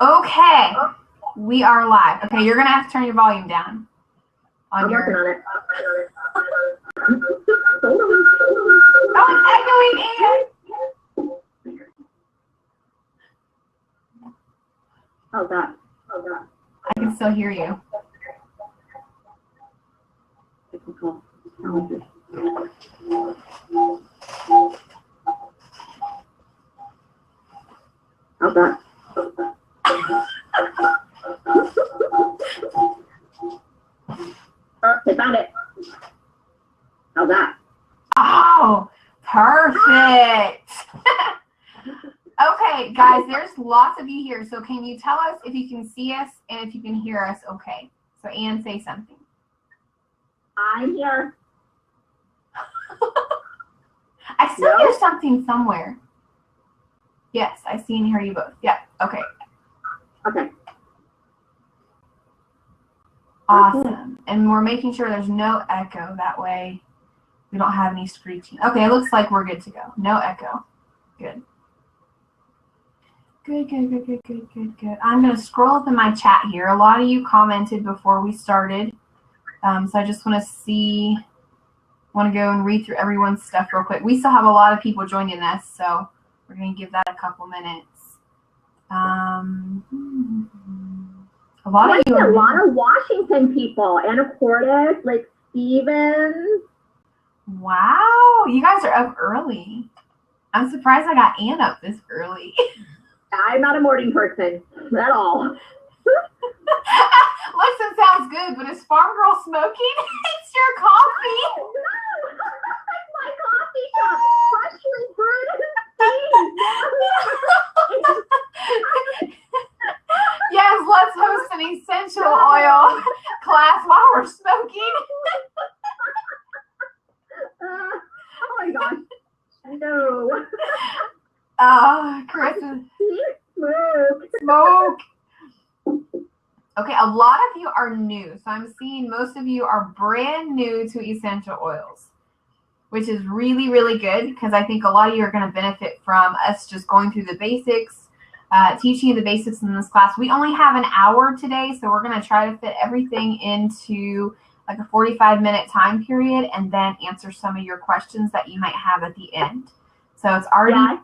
Okay, we are live. Okay, you're gonna have to turn your volume down. I'm working on it. Oh, it's echoing, Ann. How's that? I can still hear you. Cool. How's that? I found it. How's that? Oh, perfect. Okay, guys, there's lots of you here. So can you tell us if you can see us and if you can hear us okay? So Ann, say something. I'm here. I still hear something somewhere. Yes, I see and hear you both. Yeah, okay. Okay. Awesome. And we're making sure there's no echo. That way we don't have any screeching. Okay, it looks like we're good to go. No echo. Good. Good. I'm going to scroll up in my chat here. A lot of you commented before we started. So I just want to go and read through everyone's stuff real quick. We still have a lot of people joining us, so we're going to give that a couple minutes. A lot of Washington people. Anna Cordes, like Stevens. Wow, you guys are up early. I'm surprised I got Ann up this early. I'm not a morning person at all. Listen, sounds good, but is Farm Girl smoking? It's your coffee. No, it's my coffee shop. Freshly brewed. Yes, let's host an essential oil class while we're smoking. Oh my gosh. No. Chris is smoke. Okay, a lot of you are new. So I'm seeing most of you are brand new to essential oils, which is really, really good because I think a lot of you are going to benefit from us just going through the basics, teaching you the basics in this class. We only have an hour today, so we're going to try to fit everything into like a 45-minute time period and then answer some of your questions that you might have at the end. So it's already...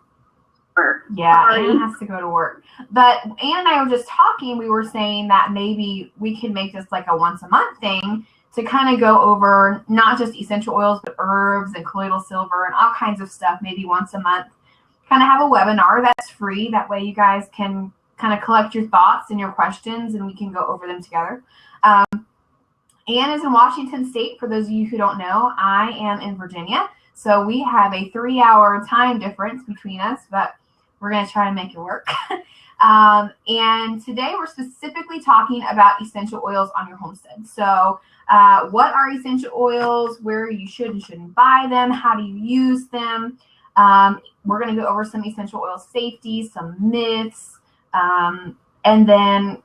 Yeah, Ann has to go to work. But Ann and I were just talking. We were saying that maybe we can make this like a once-a-month thing to kind of go over not just essential oils, but herbs and colloidal silver and all kinds of stuff, maybe once a month. Kind of have a webinar that's free. That way you guys can kind of collect your thoughts and your questions, and we can go over them together. Ann is in Washington State. For those of you who don't know, I am in Virginia. So we have a 3-hour time difference between us, but we're going to try to make it work. And today we're specifically talking about essential oils on your homestead. So what are essential oils, where you should and shouldn't buy them, how do you use them? We're going to go over some essential oil safety, some myths, and then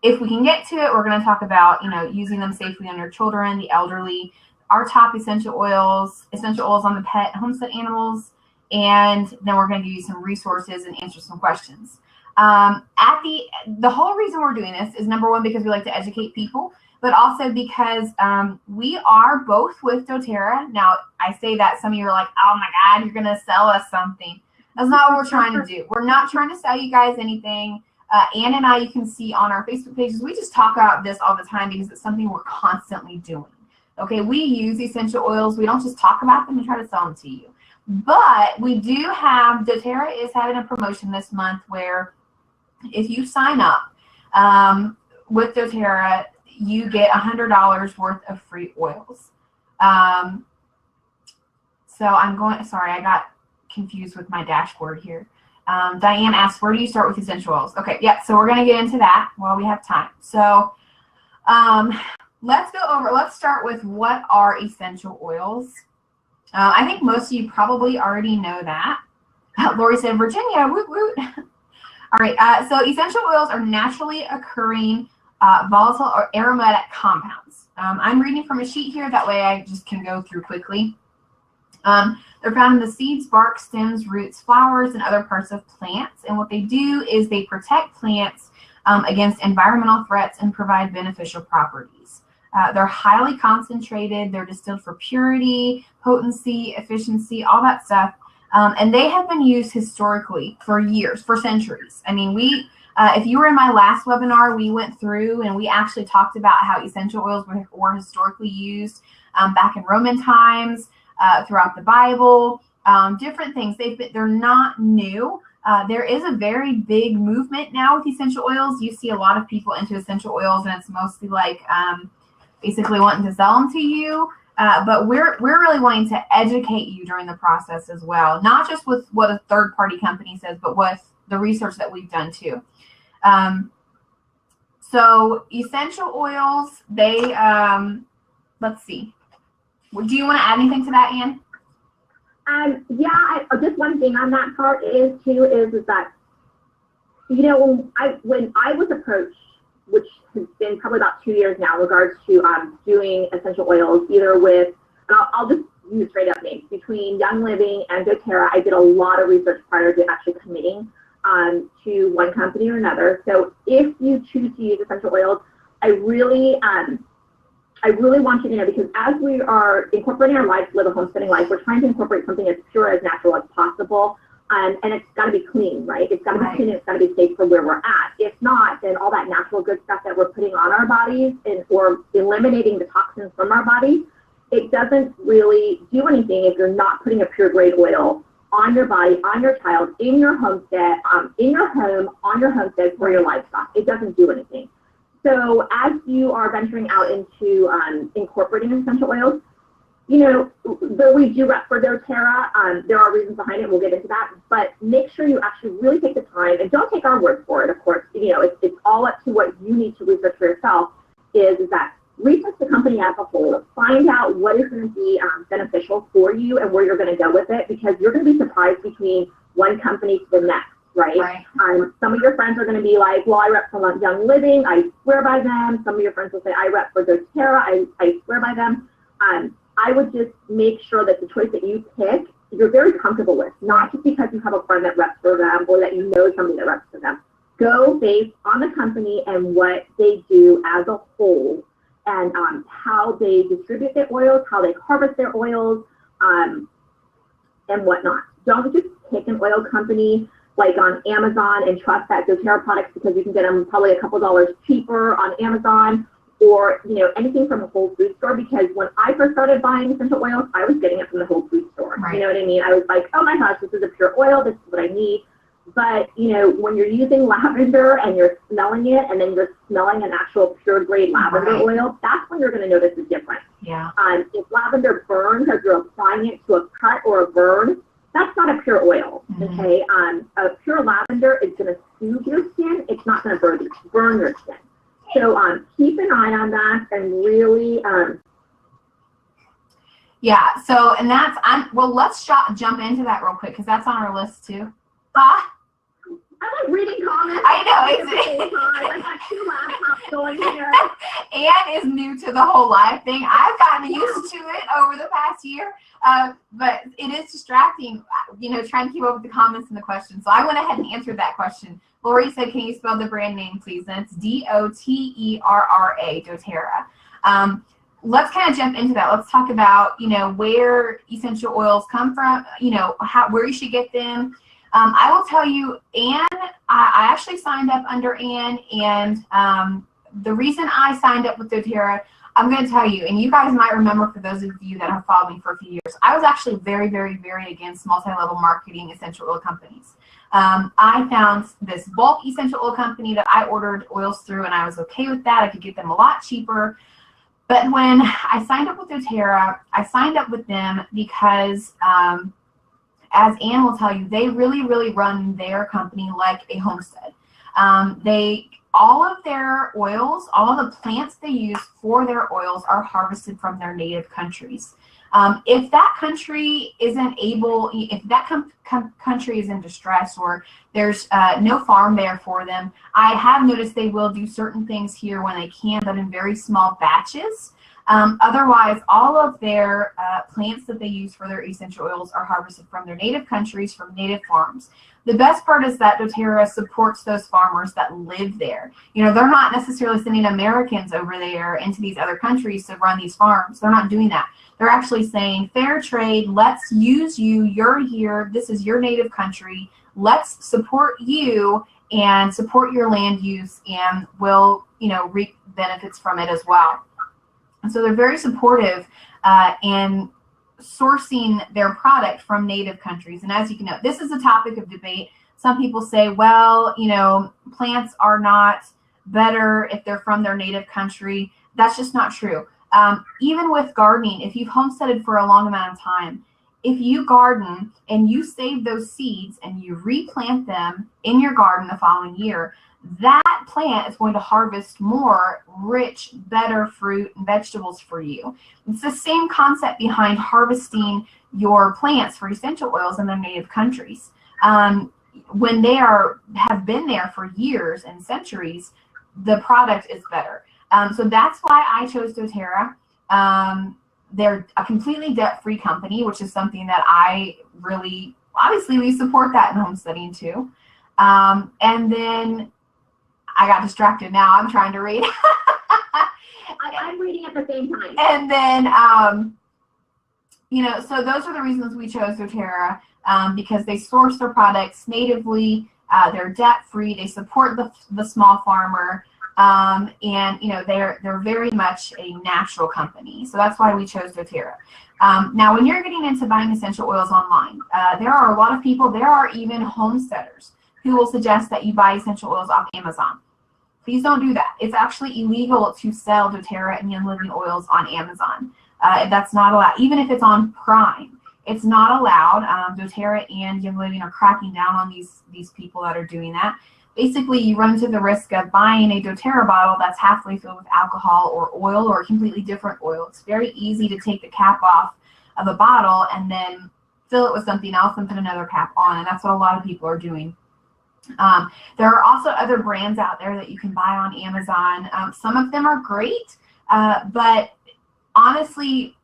if we can get to it, we're going to talk about, using them safely on your children, the elderly, our top essential oils on the pet homestead animals, and then we're going to give you some resources and answer some questions. The whole reason we're doing this is, number one, because we like to educate people, but also because we are both with doTERRA. Now, I say that some of you are like, oh my God, you're going to sell us something. That's not what we're trying to do. We're not trying to sell you guys anything. Ann and I, you can see on our Facebook pages, we just talk about this all the time because it's something we're constantly doing. Okay, we use essential oils. We don't just talk about them and try to sell them to you. But we do have, doTERRA is having a promotion this month where if you sign up with doTERRA, you get $100 worth of free oils. So I got confused with my dashboard here. Diane asked, where do you start with essential oils? Okay, yeah, so we're going to get into that while we have time. So let's start with what are essential oils. I think most of you probably already know that. Lori said, Virginia, woot woot. All right, so essential oils are naturally occurring volatile or aromatic compounds. I'm reading from a sheet here, that way I just can go through quickly. They're found in the seeds, bark, stems, roots, flowers, and other parts of plants. And what they do is they protect plants against environmental threats and provide beneficial properties. They're highly concentrated. They're distilled for purity, potency, efficiency, all that stuff. And they have been used historically for years, for centuries. I mean, if you were in my last webinar, we went through and we actually talked about how essential oils were historically used back in Roman times, throughout the Bible, different things. They're not new. There is a very big movement now with essential oils. You see a lot of people into essential oils, and it's mostly like basically wanting to sell them to you. But we're really wanting to educate you during the process as well, not just with what a third-party company says, but with the research that we've done too. So essential oils, they, let's see. Do you want to add anything to that, Anne? Yeah, just one thing on that part is that, you know, when I was approached, which has been probably about 2 years now, in regards to doing essential oils, either with, and I'll just use straight up names, between Young Living and doTERRA. I did a lot of research prior to actually committing to one company or another. So if you choose to use essential oils, I really want you to know, because as we are incorporating our life, live a homesteading life, we're trying to incorporate something as pure, as natural as possible. And it's got to be clean, right? It's got to be clean, it's got to be safe for where we're at. If not, then all that natural good stuff that we're putting on our bodies or eliminating the toxins from our bodies, it doesn't really do anything if you're not putting a pure grade oil on your body, on your child, in your homestead, in your home, on your homestead for your livestock. It doesn't do anything. So as you are venturing out into incorporating essential oils, you know, though we do rep for doTERRA, there are reasons behind it. We'll get into that. But make sure you actually really take the time, and don't take our word for it, of course. You know, it's all up to what you need to research for yourself, is that research the company as a whole. Find out what is going to be beneficial for you and where you're going to go with it, because you're going to be surprised between one company to the next, right? Some of your friends are going to be like, well, I rep for Young Living, I swear by them. Some of your friends will say, I rep for doTERRA, I swear by them. I would just make sure that the choice that you pick, you're very comfortable with, not just because you have a friend that reps for them or that you know somebody that reps for them. Go based on the company and what they do as a whole, and how they distribute their oils, how they harvest their oils, and whatnot. Don't just pick an oil company like on Amazon and trust that doTERRA products because you can get them probably a couple dollars cheaper on Amazon, or, you know, anything from a Whole Foods store, because when I first started buying essential oils, I was getting it from the Whole Foods store. You know what I mean? I was like, oh my gosh, this is a pure oil, this is what I need. But, you know, when you're using lavender and you're smelling it, and then you're smelling an actual pure grade lavender oil, that's when you're going to notice the difference. If lavender burns as you're applying it to a cut or a burn, that's not a pure oil, okay? A pure lavender is going to soothe your skin. It's not going to burn your skin. So keep an eye on that, and really, yeah. So, and that's, well, let's jump into that real quick, because that's on our list too. Huh? I like reading comments. I know. I got 2 laptops going here. Anne is new to the whole live thing. I've gotten used to it over the past year, but it is distracting, you know, trying to keep up with the comments and the questions. So I went ahead and answered that question. Lori said, can you spell the brand name, please? And it's doTERRA, doTERRA. Let's kind of jump into that. Let's talk about, you know, where essential oils come from, you know, where you should get them. I will tell you, Anne, I actually signed up under Anne, and the reason I signed up with doTERRA, I'm going to tell you, and you guys might remember, for those of you that have followed me for a few years, I was actually very, very, very against multi-level marketing essential oil companies. I found this bulk essential oil company that I ordered oils through, and I was okay with that. I could get them a lot cheaper. But when I signed up with doTERRA, I signed up with them because, as Anne will tell you, they really, really run their company like a homestead. All of their oils, all of the plants they use for their oils are harvested from their native countries. If that country isn't able, if that country is in distress, or there's no farm there for them, I have noticed they will do certain things here when they can, but in very small batches. Otherwise, all of their plants that they use for their essential oils are harvested from their native countries, from native farms. The best part is that doTERRA supports those farmers that live there. You know, they're not necessarily sending Americans over there into these other countries to run these farms. They're not doing that. They're actually saying, fair trade, let's use you, you're here, this is your native country, let's support you and support your land use, and we'll, you know, reap benefits from it as well. And so they're very supportive in sourcing their product from native countries. And as you can know, this is a topic of debate. Some people say, well, you know, plants are not better if they're from their native country. That's just not true. Even with gardening, if you've homesteaded for a long amount of time, if you garden and you save those seeds and you replant them in your garden the following year, that plant is going to harvest more rich, better fruit and vegetables for you. It's the same concept behind harvesting your plants for essential oils in their native countries. When they have been there for years and centuries, the product is better. So that's why I chose doTERRA. They're a completely debt-free company, which is something that I really, obviously we support that in homesteading too. And then I got distracted now. I'm trying to read. I'm reading at the same time. And then, you know, so those are the reasons we chose doTERRA, because they source their products natively, they're debt-free, they support the small farmer, and, you know, they're very much a natural company. So that's why we chose doTERRA. Now, when you're getting into buying essential oils online, there are a lot of people, there are even homesteaders who will suggest that you buy essential oils off Amazon. Please don't do that. It's actually illegal to sell doTERRA and Young Living oils on Amazon. That's not allowed, even if it's on Prime. It's not allowed. doTERRA and Young Living are cracking down on these people that are doing that. Basically, you run into the risk of buying a doTERRA bottle that's halfway filled with alcohol or oil or a completely different oil. It's very easy to take the cap off of a bottle and then fill it with something else and put another cap on, and that's what a lot of people are doing. There are also other brands out there that you can buy on Amazon. Some of them are great, but honestly,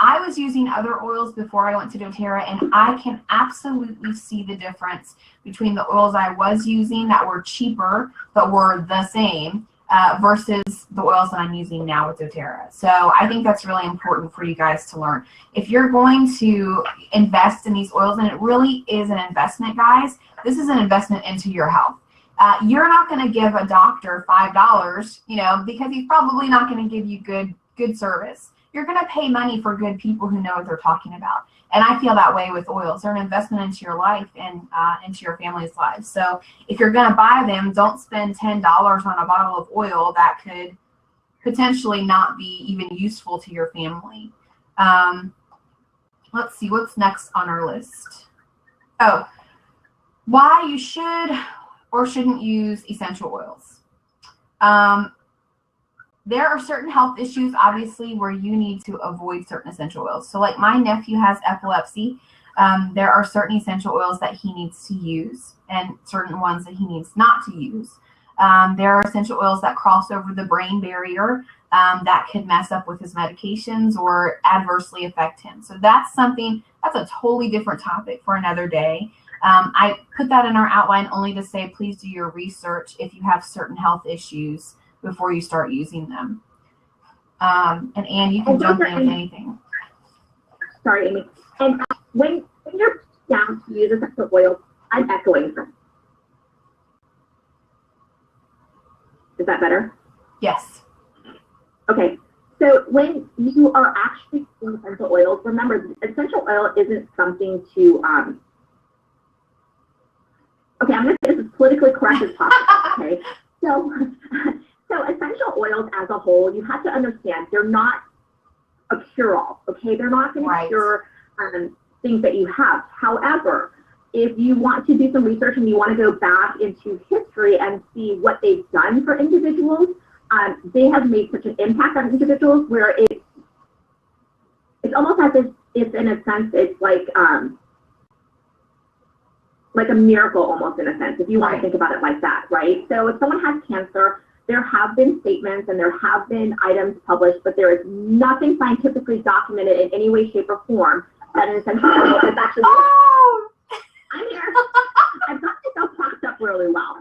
I was using other oils before I went to doTERRA, and I can absolutely see the difference between the oils I was using that were cheaper but were the same versus the oils that I'm using now with doTERRA. So I think that's really important for you guys to learn. If you're going to invest in these oils, and it really is an investment, guys, this is an investment into your health. You're not going to give a doctor $5, you know, because he's probably not going to give you good service. You're going to pay money for good people who know what they're talking about. And I feel that way with oils. They're an investment into your life and into your family's lives. So if you're going to buy them, don't spend $10 on a bottle of oil that could potentially not be even useful to your family. Let's see, what's next on our list? Oh, why you should or shouldn't use essential oils. There are certain health issues, obviously, where you need to avoid certain essential oils. So like my nephew has epilepsy. There are certain essential oils that he needs to use and certain ones that he needs not to use. There are essential oils that cross over the brain barrier that could mess up with his medications or adversely affect him. So that's something, that's a totally different topic for another day. I put that in our outline only to say, please do your research if you have certain health issues before you start using them. And Anne, you can jump in with anything. Sorry, Amy. And when you're down to use essential oil, I'm echoing from. Is that better? Yes. Okay. So when you are actually using essential oils, remember, essential oil isn't something to, okay, I'm going to say this as politically correct as possible, okay? So essential oils as a whole, you have to understand, they're not a cure-all, okay? They're not going to cure things that you have. However, if you want to do some research and you want to go back into history and see what they've done for individuals, they have made such an impact on individuals where it's almost as if in a sense, it's like a miracle almost in a sense, if you want to think about it like that, right? So if someone has cancer, there have been statements and there have been items published, but there is nothing scientifically documented in any way, shape, or form that an essential oil is actually. Oh! I'm here. work really well.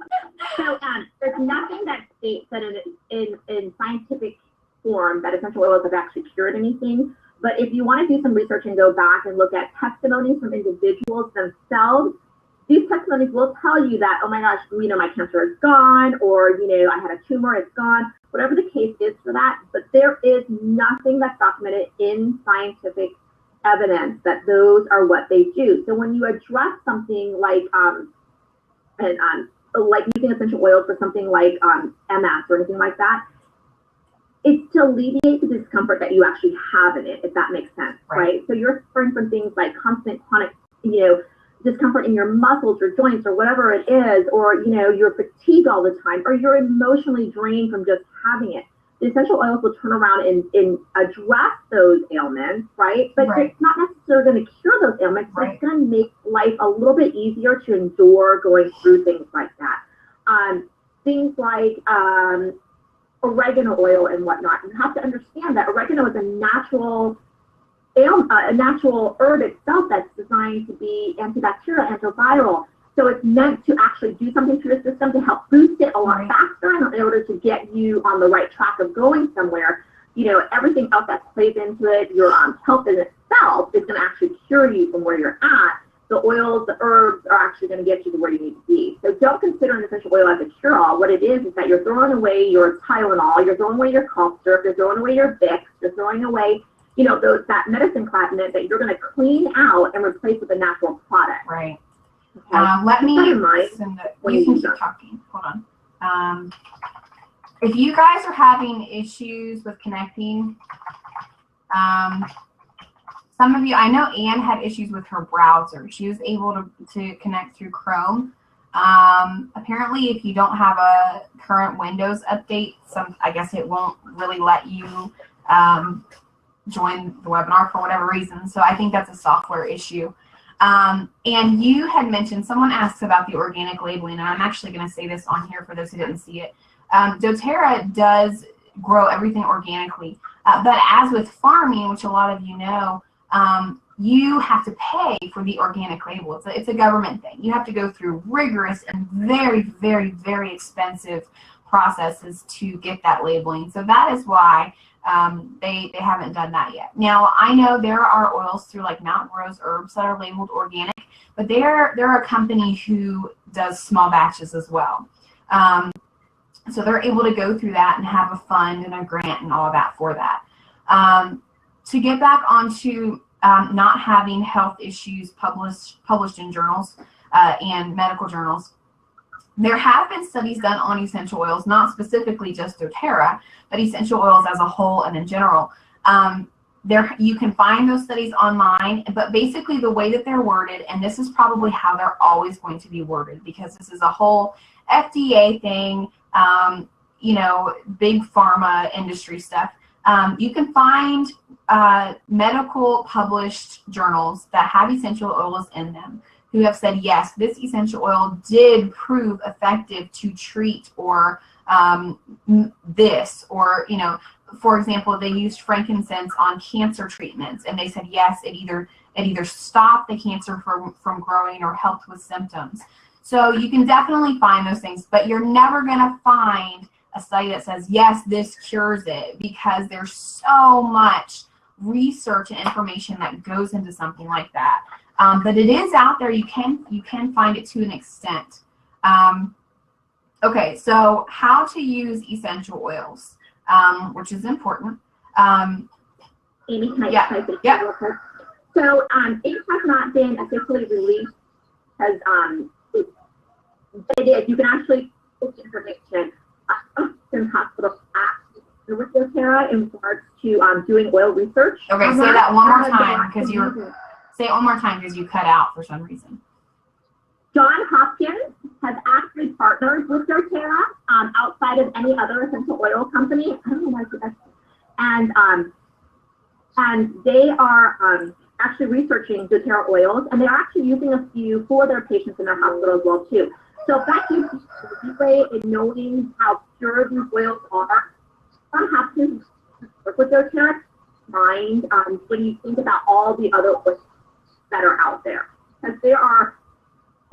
So there's nothing that states that in scientific form that essential oils have actually cured anything. But if you want to do some research and go back and look at testimonies from individuals themselves, these testimonies will tell you that, oh my gosh, my cancer is gone, or, I had a tumor, it's gone, whatever the case is for that. But there is nothing that's documented in scientific evidence that those are what they do. So when you address something like, like using essential oils for something like MS or anything like that, it's to alleviate the discomfort that you actually have in it, if that makes sense, right? So you're suffering from things like constant chronic, discomfort in your muscles or joints or whatever it is, or, you're fatigued all the time, or you're emotionally drained from just having it. The essential oils will turn around and address those ailments, right? But it's not necessarily going to cure those ailments, but it's going to make life a little bit easier to endure going through things like that. Things like oregano oil and whatnot. You have to understand that oregano is a natural herb itself that's designed to be antibacterial, antiviral. So it's meant to actually do something to your system to help boost it a lot faster in order to get you on the right track of going somewhere. Everything else that plays into it, your health in itself is going to actually cure you from where you're at. The oils, the herbs are actually going to get you to where you need to be. So don't consider an essential oil as a cure-all. What it is that you're throwing away your Tylenol, you're throwing away your cough syrup, you're throwing away your Vicks, you're throwing away that medicine cabinet that you're going to clean out and replace with a natural product. Right. Okay. Let me send you can keep talking. Hold on. If you guys are having issues with connecting, some of you, I know Anne had issues with her browser. She was able to connect through Chrome. Apparently, if you don't have a current Windows update, I guess it won't really let you join the webinar for whatever reason. So I think that's a software issue. And you had mentioned, someone asked about the organic labeling, and I'm actually going to say this on here for those who didn't see it. doTERRA does grow everything organically, but as with farming, which a lot of you know, you have to pay for the organic label. It's a government thing. You have to go through rigorous and very, very, very expensive processes to get that labeling. So that is why they haven't done that yet. Now, I know there are oils through like Mountain Rose Herbs that are labeled organic, but they're a company who does small batches as well. So they're able to go through that and have a fund and a grant and all of that for that. To get back onto not having health issues published in journals and medical journals, there have been studies done on essential oils, not specifically just doTERRA, but essential oils as a whole and in general. You can find those studies online, but basically the way that they're worded, and this is probably how they're always going to be worded, because this is a whole FDA thing, you know, big pharma industry stuff. You can find medical published journals that have essential oils in them who have said, yes, this essential oil did prove effective to treat or this, or, you know, for example, they used frankincense on cancer treatments, and they said, yes, it either stopped the cancer from growing or helped with symptoms. So you can definitely find those things, but you're never going to find a study that says, yes, this cures it, because there's so much research and information that goes into something like that. But it is out there. You can find it to an extent. Okay, so how to use essential oils, which is important. Amy, can I type it real quick? So it has not been officially released as it is. You can actually post information in hospital with doTERRA in regards to doing oil research. Okay, say that one more time because say it one more time because you cut out for some reason. Johns Hopkins has actually partnered with doTERRA outside of any other essential oil company. I don't know why that's, and they are actually researching doTERRA oils, and they're actually using a few for their patients in their hospital as well too. So that gives you the leeway in knowing how pure these oils are. Johns Hopkins work with doTERRA mind when you think about all the other oils that are out there, because there are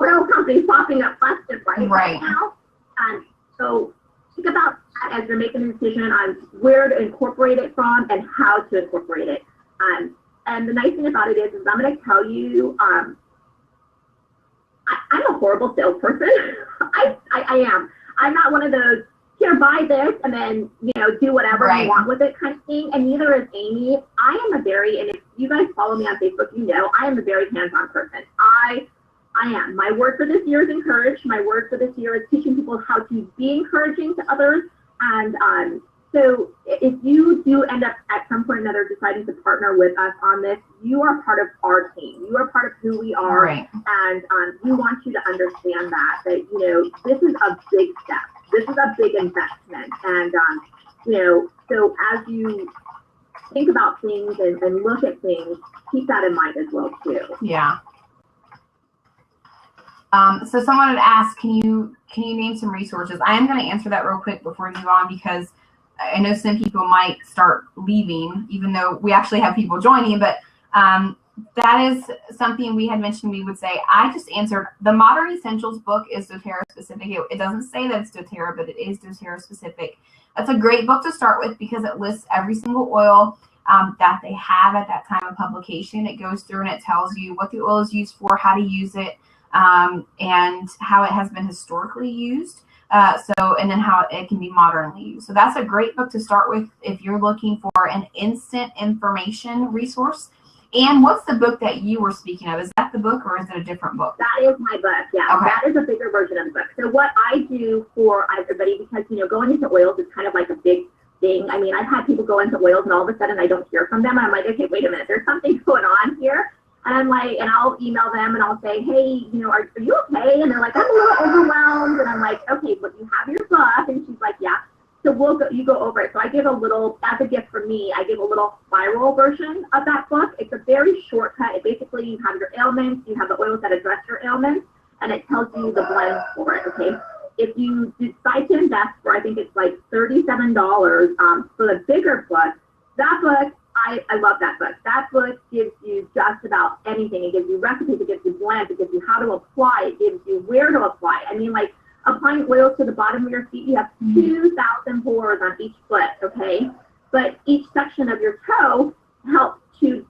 oil companies popping up left and right Right. now. And so think about that as you're making a decision on where to incorporate it from and how to incorporate it. And the nice thing about it is I'm going to tell you, I'm a horrible salesperson. I am. I'm not one of those, here, buy this and then, do whatever you want with it kind of thing. And neither is Amy. I am and if you guys follow me on Facebook, I am a very hands-on person. I am. My word for this year is encourage. My word for this year is teaching people how to be encouraging to others. And so if you do end up at some point or another deciding to partner with us on this, you are part of our team. You are part of who we are. Right. And we want you to understand that this is a big step. This is a big investment. And, so as you think about things and look at things, keep that in mind as well, too. Yeah. So someone had asked, can you name some resources? I am going to answer that real quick before we move on, because I know some people might start leaving, even though we actually have people joining, but that is something we had mentioned. We would say, I just answered the Modern Essentials book is doTERRA specific. It doesn't say that it's doTERRA, but it is doTERRA specific. That's a great book to start with because it lists every single oil that they have at that time of publication. It goes through and it tells you what the oil is used for, how to use it, and how it has been historically used. And then how it can be modernly used. So that's a great book to start with if you're looking for an instant information resource. And what's the book that you were speaking of? Is that the book or is it a different book? That is my book, yeah. Okay. That is a bigger version of the book. So what I do for everybody, because, going into oils is kind of like a big thing. I mean, I've had people go into oils and all of a sudden I don't hear from them. I'm like, okay, wait a minute, there's something going on here. And I'm like, and I'll email them and I'll say, hey, are you okay? And they're like, I'm a little overwhelmed. And I'm like, okay, but you have your book. And she's like, yeah. So you go over it. So I give a little, as a gift for me, I give a little spiral version of that book. It's a very shortcut. It basically, you have your ailments, you have the oils that address your ailments, and it tells you the blends for it, okay? If you decide to invest for, I think it's like $37 for the bigger book, that book, I love that book. That book gives you just about anything. It gives you recipes, it gives you blends, it gives you how to apply, it gives you where to apply. I mean, like applying oils to the bottom of your feet, you have 2,000 pores on each foot, okay? But each section of your toe helps to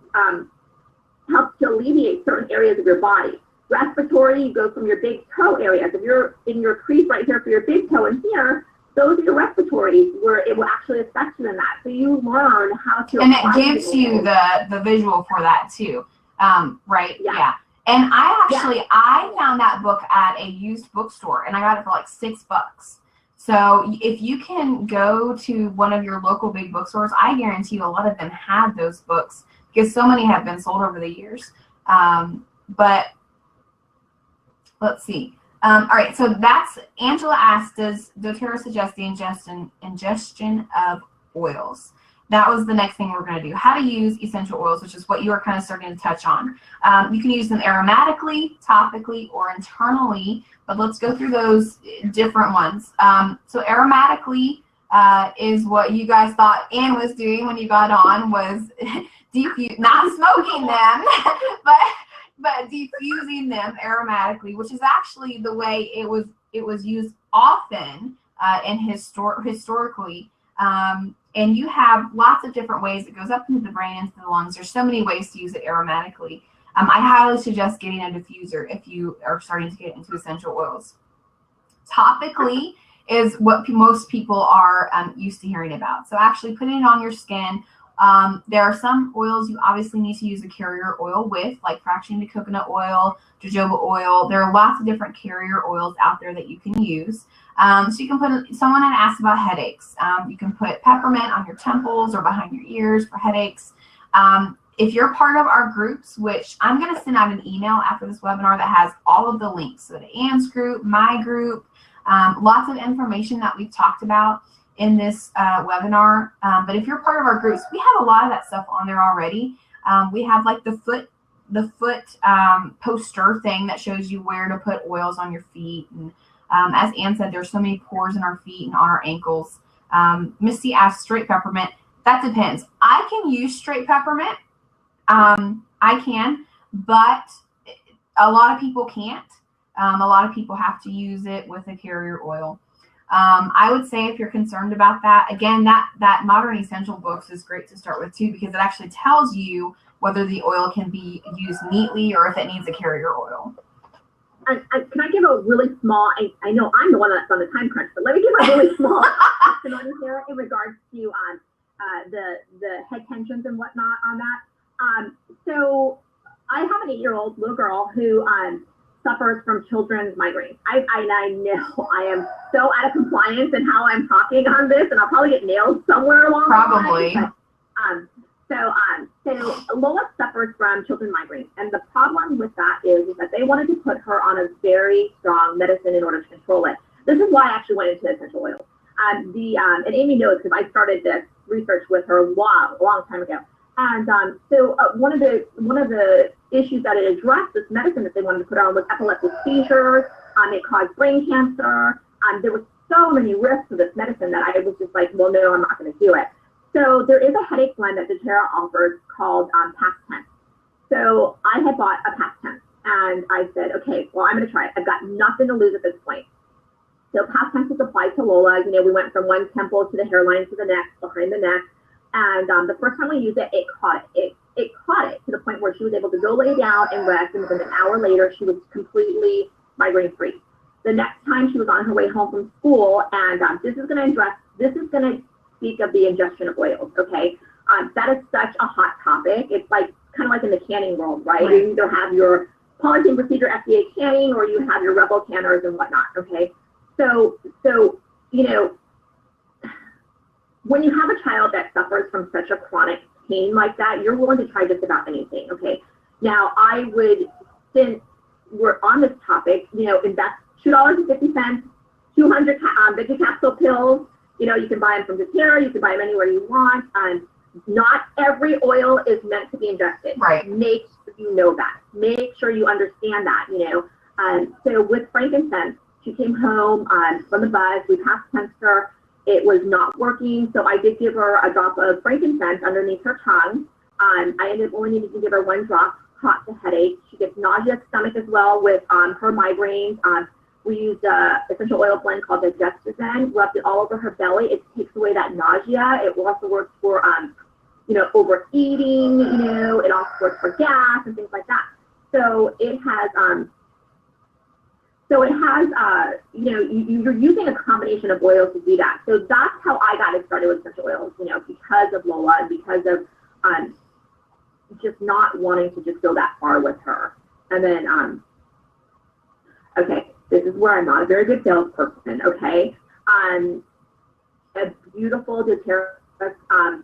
alleviate certain areas of your body. Respiratory, you go from your big toe areas. If you're in your crease right here for your big toe and here, those are your respiratories where it will actually affect you in that. So you learn how to. And it gives you the visual for that too, right? Yeah. And I found that book at a used bookstore and I got it for like $6. So if you can go to one of your local big bookstores, I guarantee you a lot of them have those books because so many have been sold over the years. But let's see. All right, so that's Angela asked, does doTERRA suggest the ingestion of oils? That was the next thing we're going to do. How to use essential oils, which is what you were kind of starting to touch on. You can use them aromatically, topically, or internally, but let's go through those different ones. So aromatically is what you guys thought Anne was doing when you got on, was not smoking them, but diffusing them aromatically, which is actually the way it was used often and historically. And you have lots of different ways. It goes up into the brain, into the lungs. There's so many ways to use it aromatically. I highly suggest getting a diffuser if you are starting to get into essential oils. Topically is what most people are used to hearing about. So actually putting it on your skin. There are some oils you obviously need to use a carrier oil with, like fractionated coconut oil, jojoba oil. There are lots of different carrier oils out there that you can use. So you can put, someone had asked about headaches. You can put peppermint on your temples or behind your ears for headaches. If you're part of our groups, which I'm going to send out an email after this webinar that has all of the links. So the Anne's group, my group, lots of information that we've talked about in this webinar. But if you're part of our groups, we have a lot of that stuff on there already. We have like the foot poster thing that shows you where to put oils on your feet. And as Anne said, there's so many pores in our feet and on our ankles. Misty asked straight peppermint. That depends. I can use straight peppermint. I can, but a lot of people can't. A lot of people have to use it with a carrier oil. I would say if you're concerned about that, again, that Modern Essential Books is great to start with too, because it actually tells you whether the oil can be used neatly or if it needs a carrier oil. And can I give a really small, I know I'm the one that's on the time crunch, but let me give a really small testimony here in regards to the head tensions and whatnot on that. So I have an 8-year-old little girl who suffers from children's migraines. I know I am so out of compliance in how I'm talking on this, and I'll probably get nailed somewhere along Probably. the line. So Lola suffers from children's migraines, and the problem with that is that they wanted to put her on a very strong medicine in order to control it. This is why I actually went into essential oils. And Amy knows because I started this research with her a long time ago. And so one of the issues that it addressed, this medicine that they wanted to put on, was epileptic seizures. It caused brain cancer. There were so many risks to this medicine that I was just like, well, no, I'm not going to do it. So there is a headache blend that doTERRA offers called Past Tense. So I had bought a Past Tense, and I said, okay, well, I'm going to try it. I've got nothing to lose at this point. So Past Tense is applied to Lola. You know, we went from one temple to the hairline to the neck, behind the neck. And the first time we used it, it caught it. It caught it to the point where she was able to go lay down and rest, and within an hour later, she was completely migraine-free. The next time she was on her way home from school, and this is going to speak of the ingestion of oils, okay? That is such a hot topic. It's like kind of like in the canning world, right? You either have your Polythene Procedure FDA canning, or you have your Rebel canners and whatnot, okay? So you know, when you have a child that suffers from such a chronic pain like that, you're willing to try just about anything, okay? Now, I would, since we're on this topic, you know, invest $2.50, 200 Vichy capsule pills. You know, you can buy them from doTERRA, you can buy them anywhere you want. Not every oil is meant to be ingested. Right. Make sure you know that. Make sure you understand that, you know. So with frankincense, she came home from the buzz, we Past Tensed her. It was not working, so I did give her a drop of frankincense underneath her tongue. I ended up only needing to give her 1 drop, caught the headache. She gets nauseous stomach as well with her migraines. We used an essential oil blend called Digestion, rubbed it all over her belly. It takes away that nausea. It also works for, you know, overeating, you know, it also works for gas and things like that. So it has, you know, you're using a combination of oils to do that. So that's how I got it started with essential oils, you know, because of Lola and because of just not wanting to just go that far with her. And then, okay, this is where I'm not a very good salesperson, okay? A beautiful doTERRA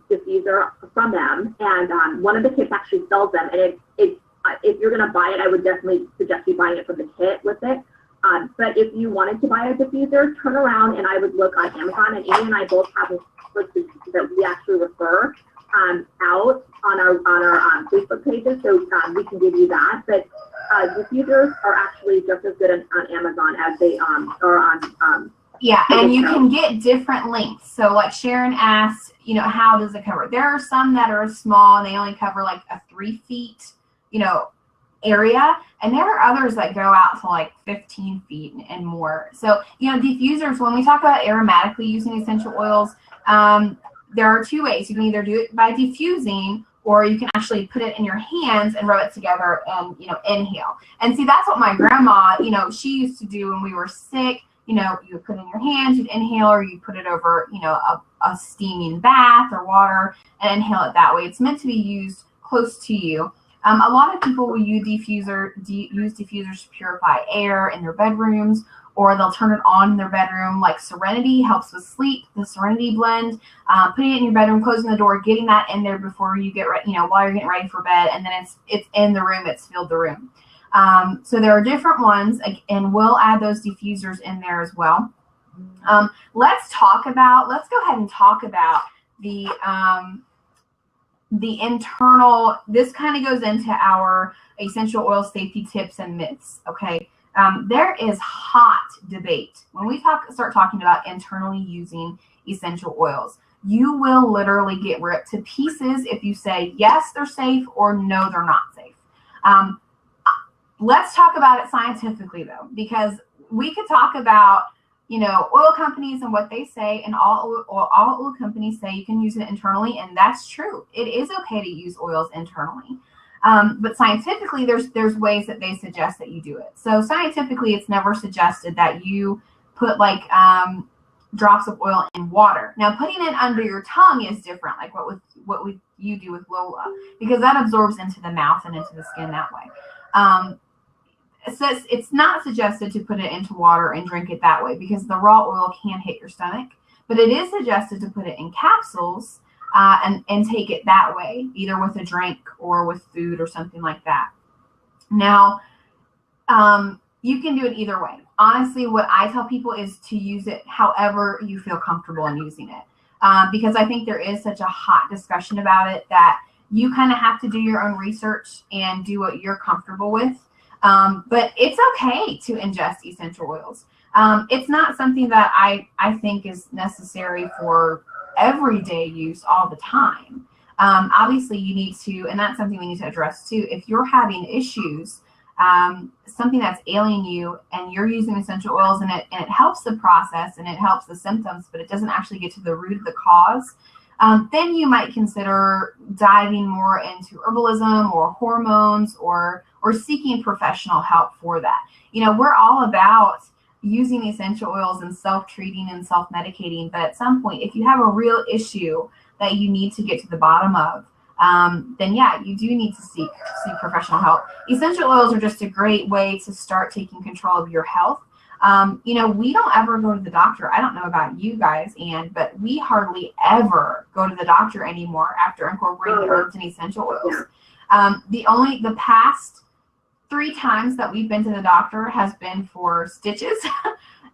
diffuser from them, and one of the kits actually sells them, and if you're gonna buy it, I would definitely suggest you buying it from the kit with it. But if you wanted to buy a diffuser, turn around and I would look on Amazon, and Amy and I both have lists that we actually refer out on our Facebook pages, so we can give you that. But diffusers are actually just as good on Amazon as they are on. Yeah, and you can get different lengths. So like Sharon asked, you know, how does it cover? There are some that are small and they only cover like a 3 feet, you know, area, and there are others that go out to like 15 feet and more. So, you know, diffusers, when we talk about aromatically using essential oils, there are 2 ways. You can either do it by diffusing, or you can actually put it in your hands and rub it together and, you know, inhale. And see, that's what my grandma, you know, she used to do when we were sick. You know, you would put it in your hands, you'd inhale, or you put it over, you know, a steaming bath or water and inhale it that way. It's meant to be used close to you. A lot of people will use diffusers to purify air in their bedrooms, or they'll turn it on in their bedroom. Like Serenity helps with sleep, the Serenity blend. Putting it in your bedroom, closing the door, getting that in there before you get ready, you know, while you're getting ready for bed, and then it's in the room, it's filled the room. So there are different ones, and we'll add those diffusers in there as well. Let's go ahead and talk about the internal. This kind of goes into our essential oil safety tips and myths, okay? There is hot debate when we start talking about internally using essential oils. You will literally get ripped to pieces if you say yes, they're safe, or no, they're not safe. let's talk about it scientifically though, because we could talk about, you know, oil companies and what they say, and all oil companies say you can use it internally, and that's true. It is okay to use oils internally. But scientifically, there's ways that they suggest that you do it. So scientifically, it's never suggested that you put like drops of oil in water. Now, putting it under your tongue is different, like what you do with Lola, because that absorbs into the mouth and into the skin that way. It says it's not suggested to put it into water and drink it that way, because the raw oil can hit your stomach. But it is suggested to put it in capsules and take it that way, either with a drink or with food or something like that. Now, you can do it either way. Honestly, what I tell people is to use it however you feel comfortable in using it, because I think there is such a hot discussion about it that you kind of have to do your own research and do what you're comfortable with. But it's okay to ingest essential oils. It's not something that I think is necessary for everyday use all the time. Obviously, you need to, and that's something we need to address too. If you're having issues, something that's ailing you, and you're using essential oils, and it helps the process and it helps the symptoms, but it doesn't actually get to the root of the cause, then you might consider diving more into herbalism or hormones or seeking professional help for that. You know, we're all about using essential oils and self-treating and self-medicating, but at some point, if you have a real issue that you need to get to the bottom of, then yeah, you do need to seek professional help. Essential oils are just a great way to start taking control of your health. You know, we don't ever go to the doctor. I don't know about you guys, Anne, but we hardly ever go to the doctor anymore after incorporating herbs and essential oils. The past 3 times that we've been to the doctor has been for stitches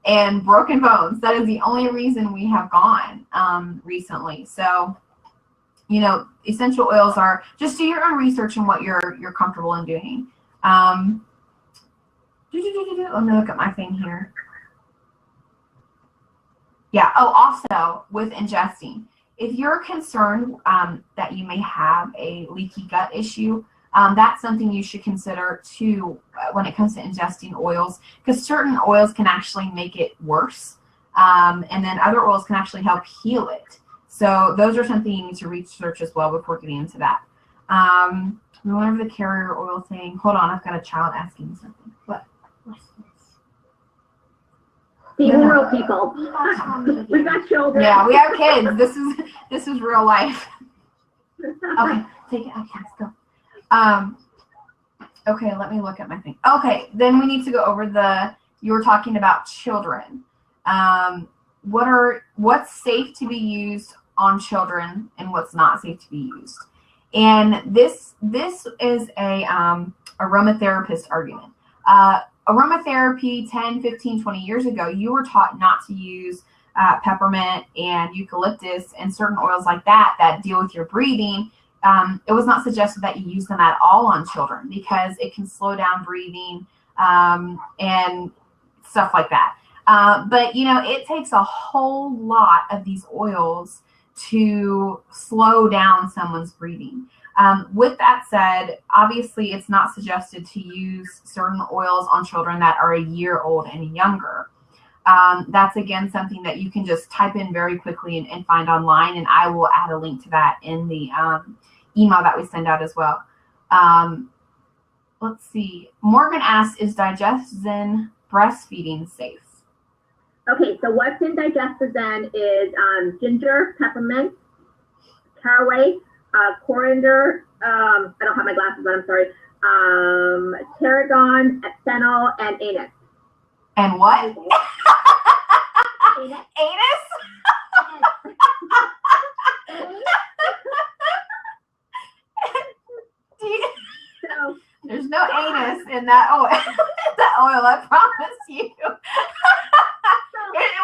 and broken bones. That is the only reason we have gone recently. So, you know, essential oils are, just do your own research on what you're comfortable in doing. Let me look at my thing here. Yeah. Oh, also with ingesting, if you're concerned that you may have a leaky gut issue, that's something you should consider too when it comes to ingesting oils, because certain oils can actually make it worse, and then other oils can actually help heal it. So those are something you need to research as well before getting into that. Whatever the carrier oil thing. Hold on, I've got a child asking me something. What? What's this? The oral people. We've got children. Yeah, we have kids. This is real life. Okay, take it. Okay, let's go. Okay, let me look at my thing. Okay, then we need to go over you were talking about children. What's safe to be used on children and what's not safe to be used. And this is a aromatherapist argument. Aromatherapy 10, 15, 20 years ago, you were taught not to use peppermint and eucalyptus and certain oils like that deal with your breathing. It was not suggested that you use them at all on children because it can slow down breathing and stuff like that. But, you know, it takes a whole lot of these oils to slow down someone's breathing. With that said, obviously, it's not suggested to use certain oils on children that are a year old and younger. That's, again, something that you can just type in very quickly and find online, and I will add a link to that in the email that we send out as well. Let's see. Morgan asks, is DigestZen breastfeeding safe? Okay, so what's in DigestZen is ginger, peppermint, caraway, coriander, I don't have my glasses on, I'm sorry, tarragon, fennel, and anise. And what? Anise? Anus? So, there's no anus in that oil. That oil, I promise you.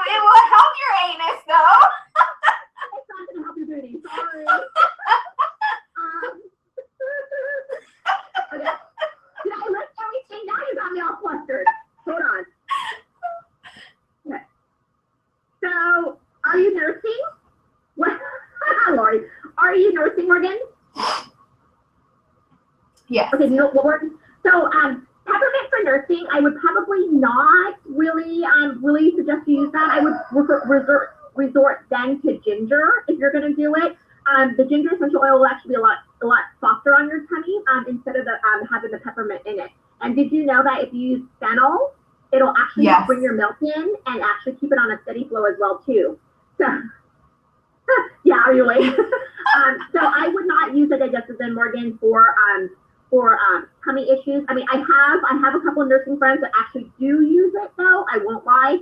It will help your anus, though. It's not going to help your booty. Sorry. Okay. Did I list everything? Now you got me all flustered. Hold on. Okay. So, are you nursing? What? Lori, are you nursing, Morgan? Yes. Okay, no, well, so peppermint for nursing, I would probably not really suggest you use that. I would resort then to ginger if you're going to do it. The ginger essential oil will actually be a lot softer on your tummy instead of having the peppermint in it. And did you know that if you use fennel, it'll actually help bring your milk in and actually keep it on a steady flow as well too. So yeah, are you awake? So I would not use the Digestive Morgan for tummy issues. I mean, I have a couple of nursing friends that actually do use it though. I won't lie.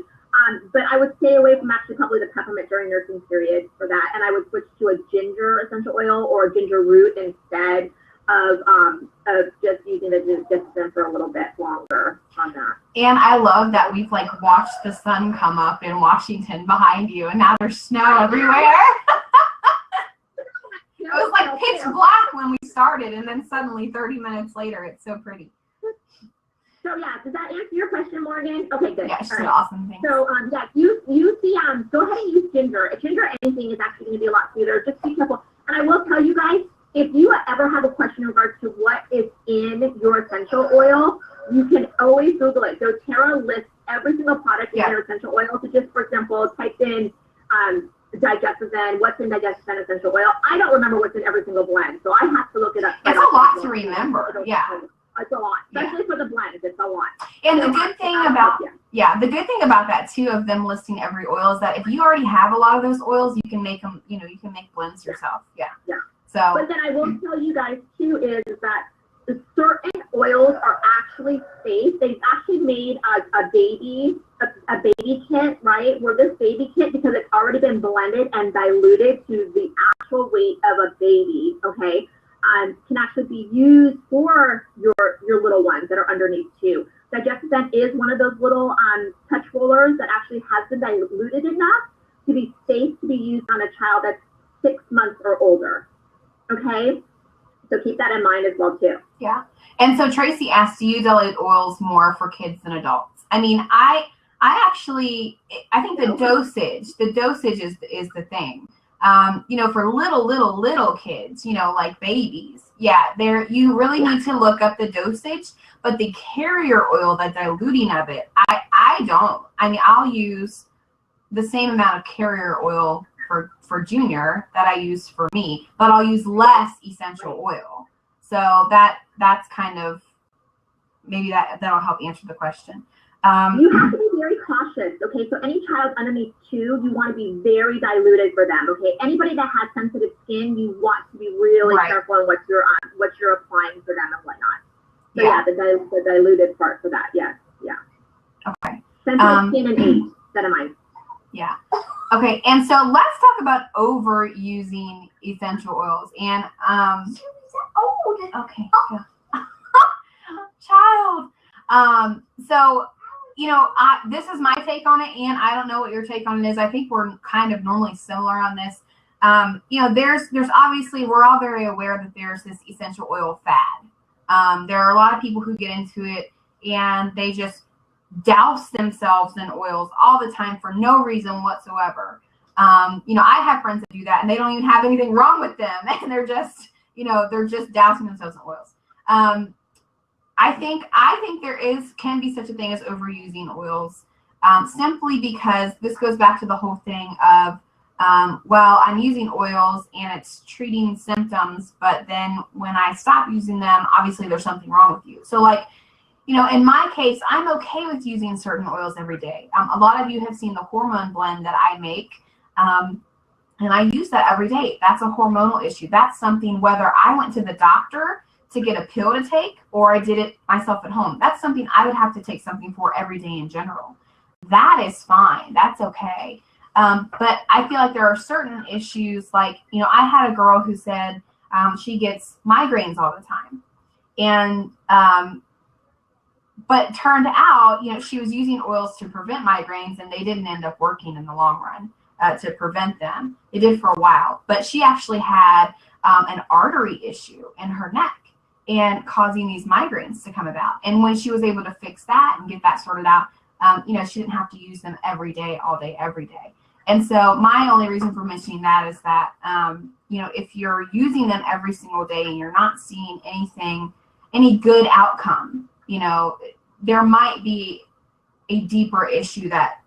But I would stay away from actually probably the peppermint during nursing period for that. And I would switch to a ginger essential oil or a ginger root instead of just using the Digestive for a little bit longer on that. And I love that we've like watched the sun come up in Washington behind you, and now there's snow everywhere. It was like pitch black when we started, and then suddenly 30 minutes later, it's so pretty. So yeah, does that answer your question, Morgan? Okay, good. Yeah, she's awesome. Thanks. So yeah, use the go ahead and use ginger. If ginger anything is actually going to be a lot sweeter. Just be careful. And I will tell you guys, if you ever have a question in regards to what is in your essential oil, you can always Google it. So Tara lists every single product in your essential oil. So just for example, type in Digestive, what's in Digestive essential oil. I don't remember what's in every single blend, so I have to look it up. It's a lot to remember. Yeah. It's a lot, especially for the blends. It's a lot. And the good thing about the good thing about that too of them listing every oil is that if you already have a lot of those oils, you can make them. You can make blends yourself. Yeah. Yeah. So. But then I will tell you guys too is that the certain oils are actually safe. They've actually made a baby kit, right? Where this baby kit, because it's already been blended and diluted to the actual weight of a baby, okay, can actually be used for your little ones that are underneath too. Digestive is one of those little touch rollers that actually has been diluted enough to be safe to be used on a child that's 6 months or older. Okay, so keep that in mind as well too. Yeah, and so Tracy asked, do you dilute oils more for kids than adults? I mean, I think the dosage is the thing. For little kids, like babies, you really need to look up the dosage, but the carrier oil, the diluting of it, I don't. I mean, I'll use the same amount of carrier oil for Junior that I use for me, but I'll use less essential oil. So that's kind of, maybe that'll help answer the question. You have to be very cautious, okay? So any child underneath 2, you want to be very diluted for them, okay? Anybody that has sensitive skin, you want to be really careful on what you're applying for them and whatnot. So the diluted part for that, yes, yeah. Okay. Sensitive skin and age, that in mind. Yeah. Okay, and so let's talk about overusing essential oils. And okay, child. So this is my take on it, and I don't know what your take on it is. I think we're kind of normally similar on this. There's obviously, we're all very aware that there's this essential oil fad. There are a lot of people who get into it and they just douse themselves in oils all the time for no reason whatsoever. I have friends that do that and they don't even have anything wrong with them, and they're just dousing themselves in oils. I think there can be such a thing as overusing oils, simply because this goes back to the whole thing of, I'm using oils and it's treating symptoms, but then when I stop using them, obviously there's something wrong with you. So in my case, I'm okay with using certain oils every day. A lot of you have seen the hormone blend that I make, and I use that every day. That's a hormonal issue. That's something, whether I went to the doctor to get a pill to take or I did it myself at home, that's something I would have to take something for every day in general. That is fine. That's okay. But I feel like there are certain issues, like, I had a girl who said she gets migraines all the time. And but it turned out, she was using oils to prevent migraines, and they didn't end up working in the long run to prevent them. They did for a while, but she actually had an artery issue in her neck and causing these migraines to come about. And when she was able to fix that and get that sorted out, she didn't have to use them every day, all day, every day. And so my only reason for mentioning that is that, if you're using them every single day and you're not seeing any good outcome, there might be a deeper issue that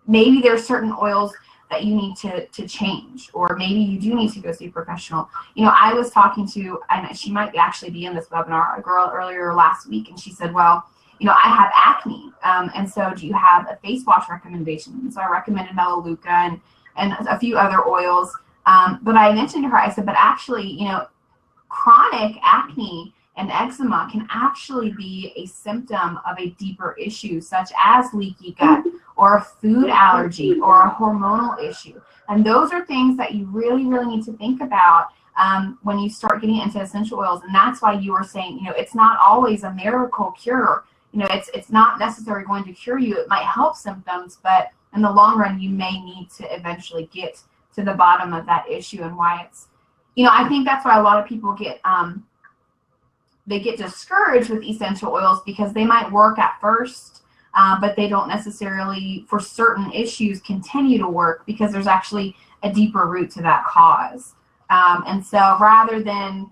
maybe there's certain oils that you need to change, or maybe you do need to go see a professional. I was talking to, and she might actually be in this webinar, a girl earlier last week, and she said, well, I have acne, and so do you have a face wash recommendation? And so I recommended Melaleuca and a few other oils, but I mentioned to her, I said, but actually, chronic acne and eczema can actually be a symptom of a deeper issue, such as leaky gut or a food allergy or a hormonal issue. And those are things that you really, really need to think about when you start getting into essential oils. And that's why you were saying, it's not always a miracle cure. It's not necessarily going to cure you. It might help symptoms, but in the long run, you may need to eventually get to the bottom of that issue and why it's, I think that's why a lot of people get, they get discouraged with essential oils because they might work at first, but they don't necessarily, for certain issues, continue to work because there's actually a deeper root to that cause. And so rather than,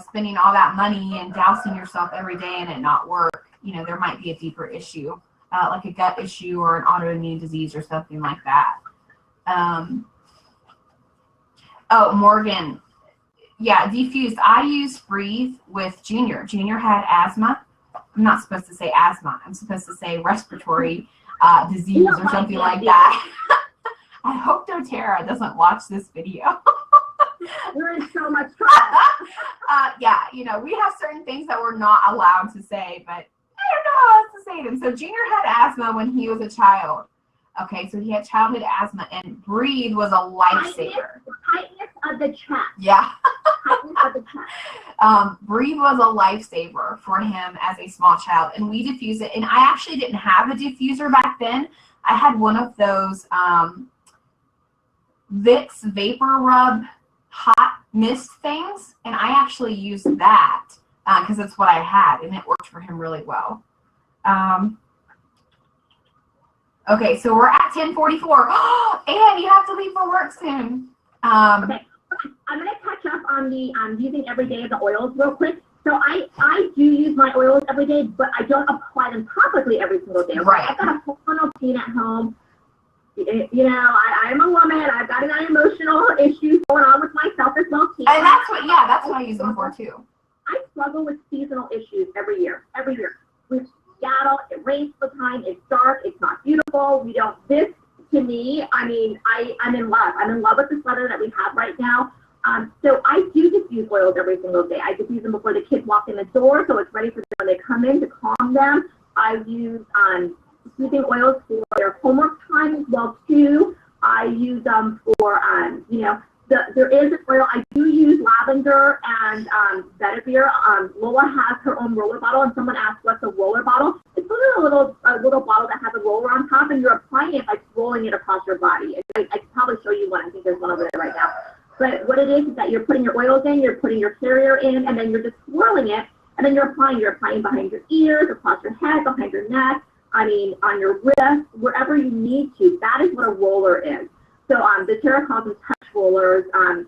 spending all that money and dousing yourself every day and it not work, there might be a deeper issue, like a gut issue or an autoimmune disease or something like that. Oh, Morgan. Yeah, diffused. I used Breathe with Junior. Junior had asthma. I'm not supposed to say asthma. I'm supposed to say respiratory disease or something like that. I hope doTERRA doesn't watch this video. We're in so much trouble. Yeah, we have certain things that we're not allowed to say, but I don't know how else to say them. So Junior had asthma when he was a child. Okay, so he had childhood asthma, and Breathe was a lifesaver. Tightness of the chest. Yeah. Tightness of the chest. Breathe was a lifesaver for him as a small child, and we diffused it. And I actually didn't have a diffuser back then. I had one of those Vicks Vapor Rub hot mist things, and I actually used that because it's what I had, and it worked for him really well. Okay, so we're at 10:44. And you have to leave for work soon. Okay, I'm going to catch up on the using every day of the oils real quick. So I do use my oils every day, but I don't apply them topically every single day. Right. I've got a hormonal pain at home. I'm a woman. I've got an emotional issues going on with myself as well too. And that's what I use them for too. I struggle with seasonal issues every year. We Seattle, it rains all the time, it's dark, it's not beautiful, this to me, I'm in love. I'm in love with the sweater that we have right now. So I do diffuse oils every single day. I diffuse them before the kids walk in the door, so it's ready for them when they come in to calm them. I use diffusing oils for their homework time as well too. I use them for, there is an oil. I do use lavender and vetiver. Lola has her own roller bottle, and someone asked what's a roller bottle. It's a little bottle that has a roller on top, and you're applying it by rolling it across your body. And I can probably show you one. I think there's one over there right now. But what it is that you're putting your oils in, you're putting your carrier in, and then you're just swirling it, and then you're applying behind your ears, across your head, behind your neck, on your wrist, wherever you need to. That is what a roller is. So doTERRA calls them touch rollers.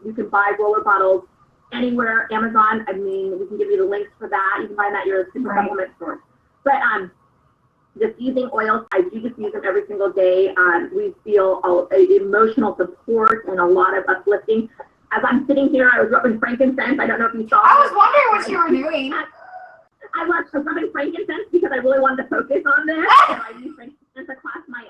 You can buy roller bottles anywhere. Amazon, we can give you the links for that. You can buy them at your supplement store. But diffusing oils, I do diffuse them every single day. We feel emotional support and a lot of uplifting. As I'm sitting here, I was rubbing frankincense. I don't know if you saw. I was wondering what you were doing. I was rubbing frankincense because I really wanted to focus on this. So I use frankincense across my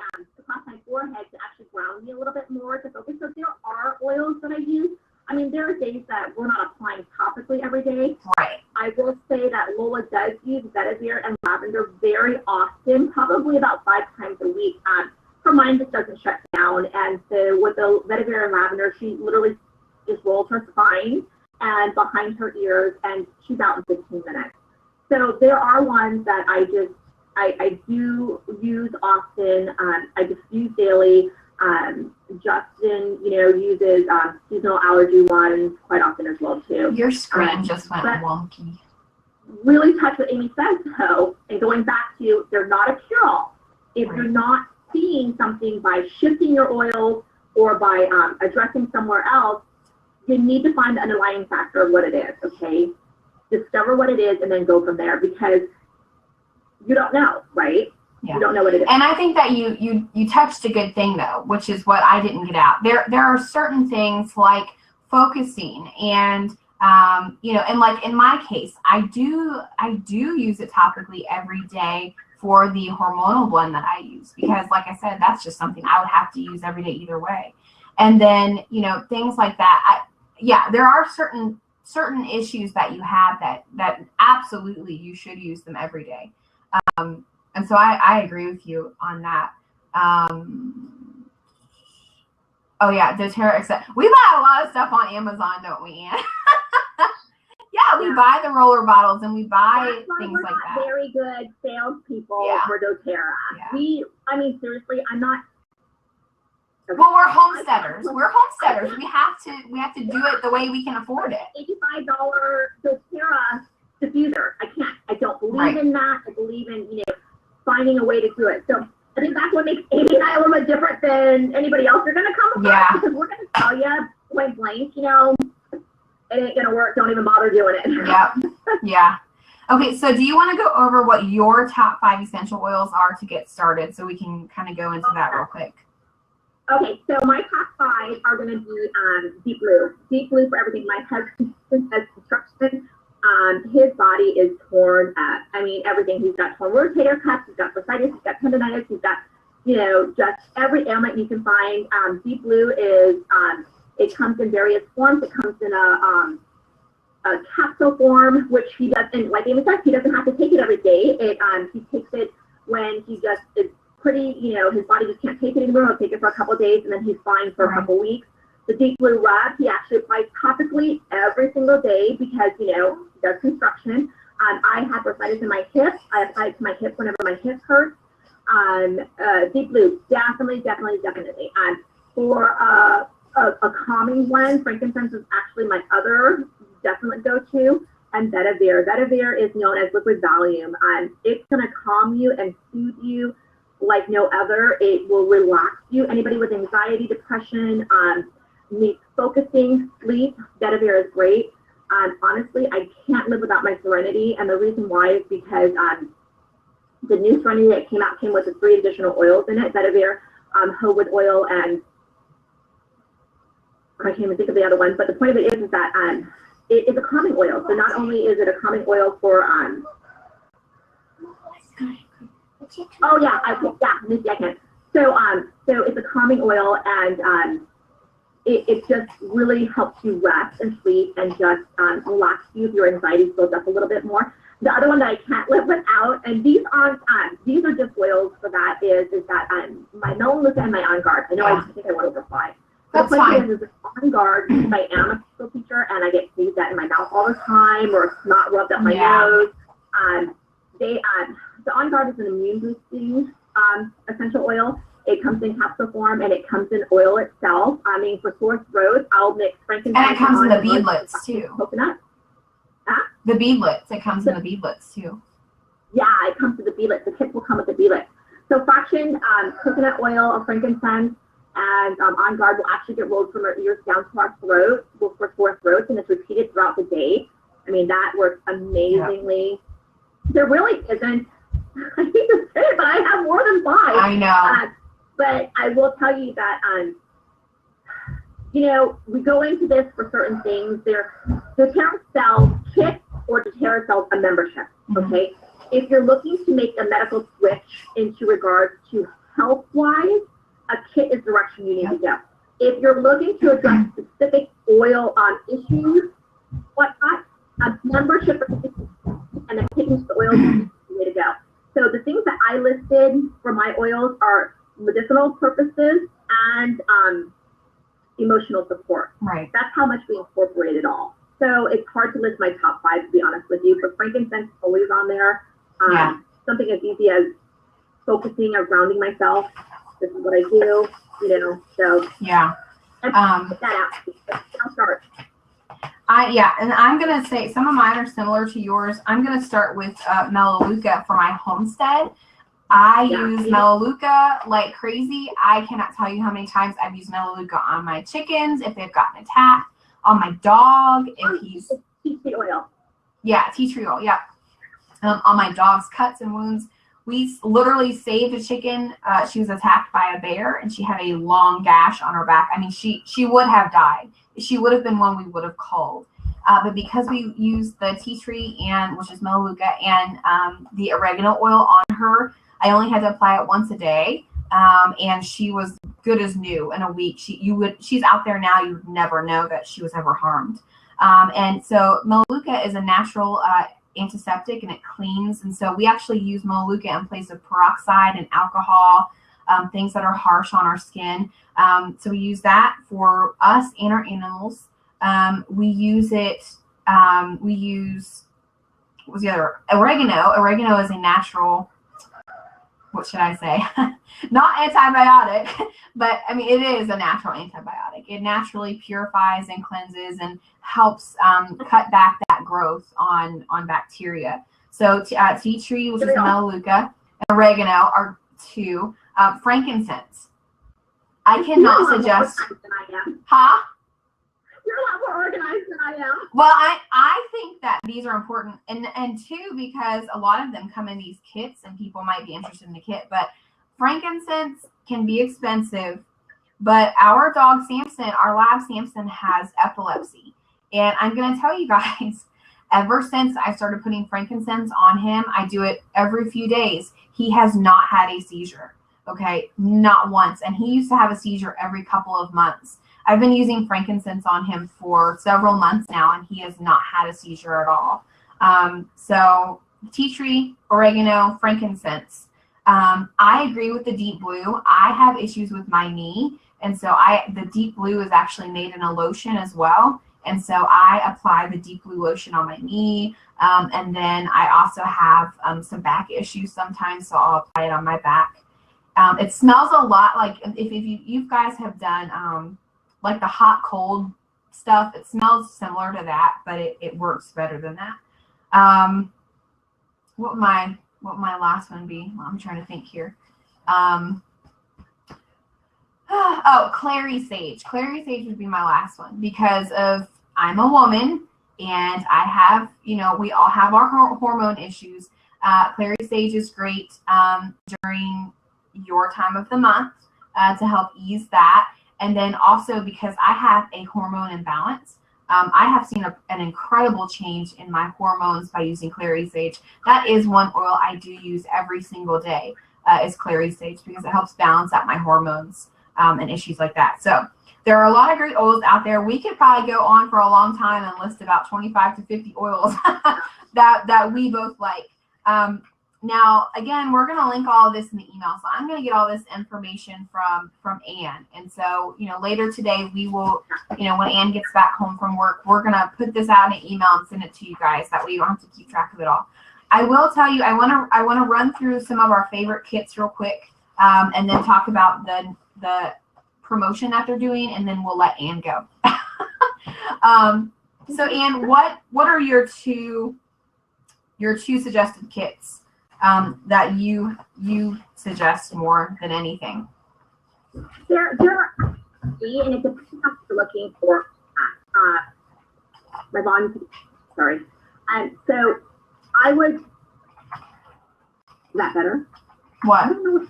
forehead to actually ground me a little bit more to focus. So there are oils that I use. There are days that we're not applying topically every day. Right. I will say that Lola does use vetiver and lavender very often, probably about 5 times a week. Her mind just doesn't shut down. And so with the vetiver and lavender, she literally just rolls her spine and behind her ears, and she's out in 15 minutes. So there are ones that I do use often. I diffuse daily. Justin, uses seasonal allergy ones quite often as well too. Your screen just went wonky. Really touch what Amy says though, and going back to they're not a cure-all. If you're not seeing something by shifting your oils or by addressing somewhere else, you need to find the underlying factor of what it is. Okay. Discover what it is and then go from there, because you don't know, right? Yeah. You don't know what it is. And I think that you touched a good thing though, which is what I didn't get out. There are certain things like focusing and and like in my case, I do use it topically every day for the hormonal blend that I use, because like I said, that's just something I would have to use every day either way. And then, things like that. There are certain issues that you have that absolutely you should use them every day. And so I agree with you on that. Oh yeah, doTERRA accept. We buy a lot of stuff on Amazon, don't we, Ann? We buy the roller bottles and we buy things like that. Very good salespeople for doTERRA. Yeah. Seriously, I'm not. Well, we're homesteaders. We have to do it the way we can afford it. $85 doTERRA diffuser. I don't believe in that. I believe in finding a way to do it. So I think that's what makes Amy and I a little bit different than anybody else you're gonna come across, because we're gonna tell you point blank, it ain't gonna work. Don't even bother doing it. Yeah. Okay, so do you want to go over what your top 5 essential oils are to get started, so we can kind of go into that real quick? Okay, so my top 5 are going to be Deep Blue. Deep Blue for everything. My husband has construction. His body is torn up. Everything. He's got torn rotator cuffs. He's got bursitis. He's got tendonitis. He's got, just every ailment you can find. Deep Blue is, it comes in various forms. It comes in a capsule form, which he doesn't, like Amy said, he doesn't have to take it every day. He takes it when he just is pretty, his body just can't take it anymore. He'll take it for a couple of days and then he's fine for a couple of weeks. The Deep Blue rub, he actually applies topically every single day because, he does construction. I have bursitis in my hip. I apply it to my hip whenever my hip hurts. Deep Blue, definitely. For a calming blend, frankincense is actually my other definite go-to. And Vetiver. Vetiver is known as liquid Valium. It's going to calm you and soothe you like no other. It will relax you. Anybody with anxiety, depression, needs focusing, sleep, Vetiver is great. Honestly, I can't live without my Serenity, and the reason why is because the new Serenity that came with the 3 additional oils in it, Vetiver, Howood oil, and I can't even think of the other one, but the point of it is that it is a calming oil. So not only is it a calming oil for Missy, I can. So it's a calming oil, and it just really helps you rest and sleep and just relax you if your anxiety builds up a little bit more. The other one that I can't live without, and these are just oils for that, is that my Melaleuca and my On Guard. I know I think I went over 5. That's fine. Is On Guard, I am a school teacher and I get sneezed at in my mouth all the time, or snot rubbed up my nose. The On Guard is an immune boosting essential oil. It comes in capsule form and it comes in oil itself. For sore throat, I'll mix frankincense. And it comes in the beadlets too. Coconut. The beadlets. It comes in the beadlets too. Yeah, it comes with the beadlets. The kits will come with the beadlets. So fraction coconut oil or frankincense and On Guard will actually get rolled from our ears down to our throat for sore throats, and it's repeated throughout the day. That works amazingly. Yeah. There really isn't, I hate to say it, but I have more than 5. I know. But I will tell you that, we go into this for certain things. doTERRA sells kits or doTERRA sells a membership, okay? If you're looking to make a medical switch into regards to health-wise, a kit is the direction you need to go. If you're looking to address specific oil issues, whatnot, a membership and then picking the oils is the way to go. So the things that I listed for my oils are medicinal purposes and emotional support. Right. That's how much we incorporate it all. So it's hard to list my top 5, to be honest with you, but frankincense is always on there. Something as easy as focusing or grounding myself. This is what I do, so. Yeah. Put that out. I'll start. And I'm going to say some of mine are similar to yours. I'm going to start with Melaleuca for my homestead. I use Melaleuca like crazy. I cannot tell you how many times I've used Melaleuca on my chickens if they've gotten attacked, on my dog if he's... Tea tree oil. Yeah, tea tree oil, yeah. On my dog's cuts and wounds. We literally saved a chicken. She was attacked by a bear, and she had a long gash on her back. I mean, she would have died. She would have been one we would have called. But because we used the tea tree, and which is Melaleuca, and the oregano oil on her, I only had to apply it once a day, and she was good as new in a week. She's out there now. You would never know that she was ever harmed. And so Melaleuca is a natural antiseptic, and it cleans. And so we actually use Melaleuca in place of peroxide and alcohol, things that are harsh on our skin. So we use that for us and our animals. We use it. We use, what was the other? Oregano. Oregano is a natural, what should I say? Not antibiotic, but I mean, it is a natural antibiotic. It naturally purifies and cleanses and helps cut back that growth on bacteria. So tea tree, which is Melaleuca, and oregano are two. Frankincense. I cannot suggest. Huh? You're a lot more organized than I am. Well, I think that these are important, and two, because a lot of them come in these kits, and people might be interested in the kit. But frankincense can be expensive. But our dog Samson, our lab Samson, has epilepsy, and I'm going to tell you guys, ever since I started putting frankincense on him, I do it every few days. He has not had a seizure. Okay, not once, and he used to have a seizure every couple of months. I've been using frankincense on him for several months now, and he has not had a seizure at all. So tea tree, oregano, frankincense. I agree with the deep blue. I have issues with my knee, and so the deep blue is actually made in a lotion as well. And so I apply the deep blue lotion on my knee. And then I also have some back issues sometimes, so I'll apply it on my back. It smells a lot like, if you guys have done like the hot cold stuff, it smells similar to that, but it works better than that. What my last one be? Well, I'm trying to think here. Oh, clary sage. Clary sage would be my last one, because I'm a woman, and I have, we all have our hormone issues. Clary sage is great during your time of the month to help ease that. And then also, because I have a hormone imbalance, I have seen an incredible change in my hormones by using clary sage. That is one oil I do use every single day, is clary sage, because it helps balance out my hormones and issues like that. So there are a lot of great oils out there. We could probably go on for a long time and list about 25 to 50 oils that we both like. Now, again, we're going to link all of this in the email. So I'm going to get all this information from Anne. And so, later today, we will, when Anne gets back home from work, we're going to put this out in an email and send it to you guys. That way you don't have to keep track of it all. I will tell you, I want to run through some of our favorite kits real quick, and then talk about the promotion that they're doing, and then we'll let Anne go. So Anne, what are your two suggested kits that you suggest more than anything? There are three, and it depends on what you're looking for. My volume, sorry. So I would, is that better? What? I don't know.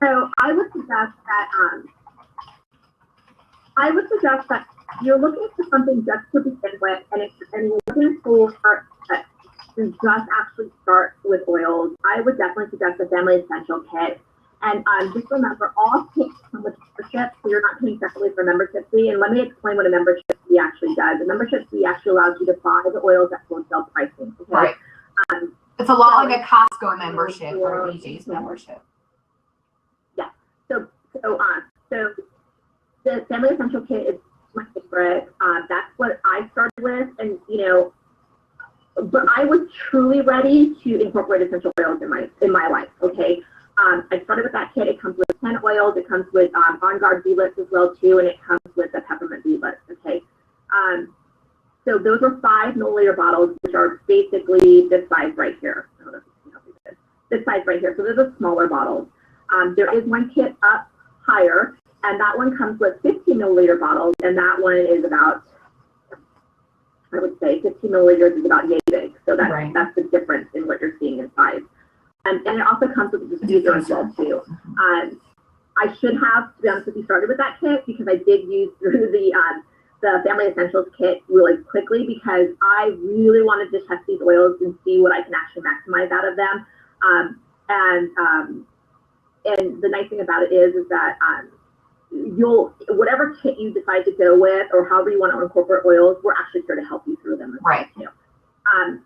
So I would suggest that you're looking for something just to begin with, and you're looking for to just actually start with oils. I would definitely suggest a Family Essential Kit. And just remember, all kits come with membership, so you're not paying separately for membership fee. And let me explain what a membership fee actually does. A membership fee actually allows you to buy the oils at wholesale pricing. Okay? Right. It's a lot like a Costco membership or an BJ's membership. Yeah. So the Family Essential Kit is my favorite. That's what I started with, and but I was truly ready to incorporate essential oils in my life. Okay. I started with that kit. It comes with 10 oils. It comes with On Guard V-Lips as well too, and it comes with the peppermint V-Lips. Okay. So those are 5 milliliter bottles, which are basically this size right here. I don't know if you can help me with this. This size right here. So those are smaller bottles. There is one kit up higher, and that one comes with 15 milliliter bottles, and that one is about, I would say 15 milliliters is about yay big. So that's Right. that's the difference in what you're seeing inside. And it also comes with the diffuser as well too. I should have, to be honest with you, started with that kit because I did use through the Family Essentials kit really quickly because I really wanted to test these oils and see what I can actually maximize out of them. And the nice thing about it is that whatever kit you decide to go with or however you want to incorporate oils, we're actually here to help you through them as Right. well too.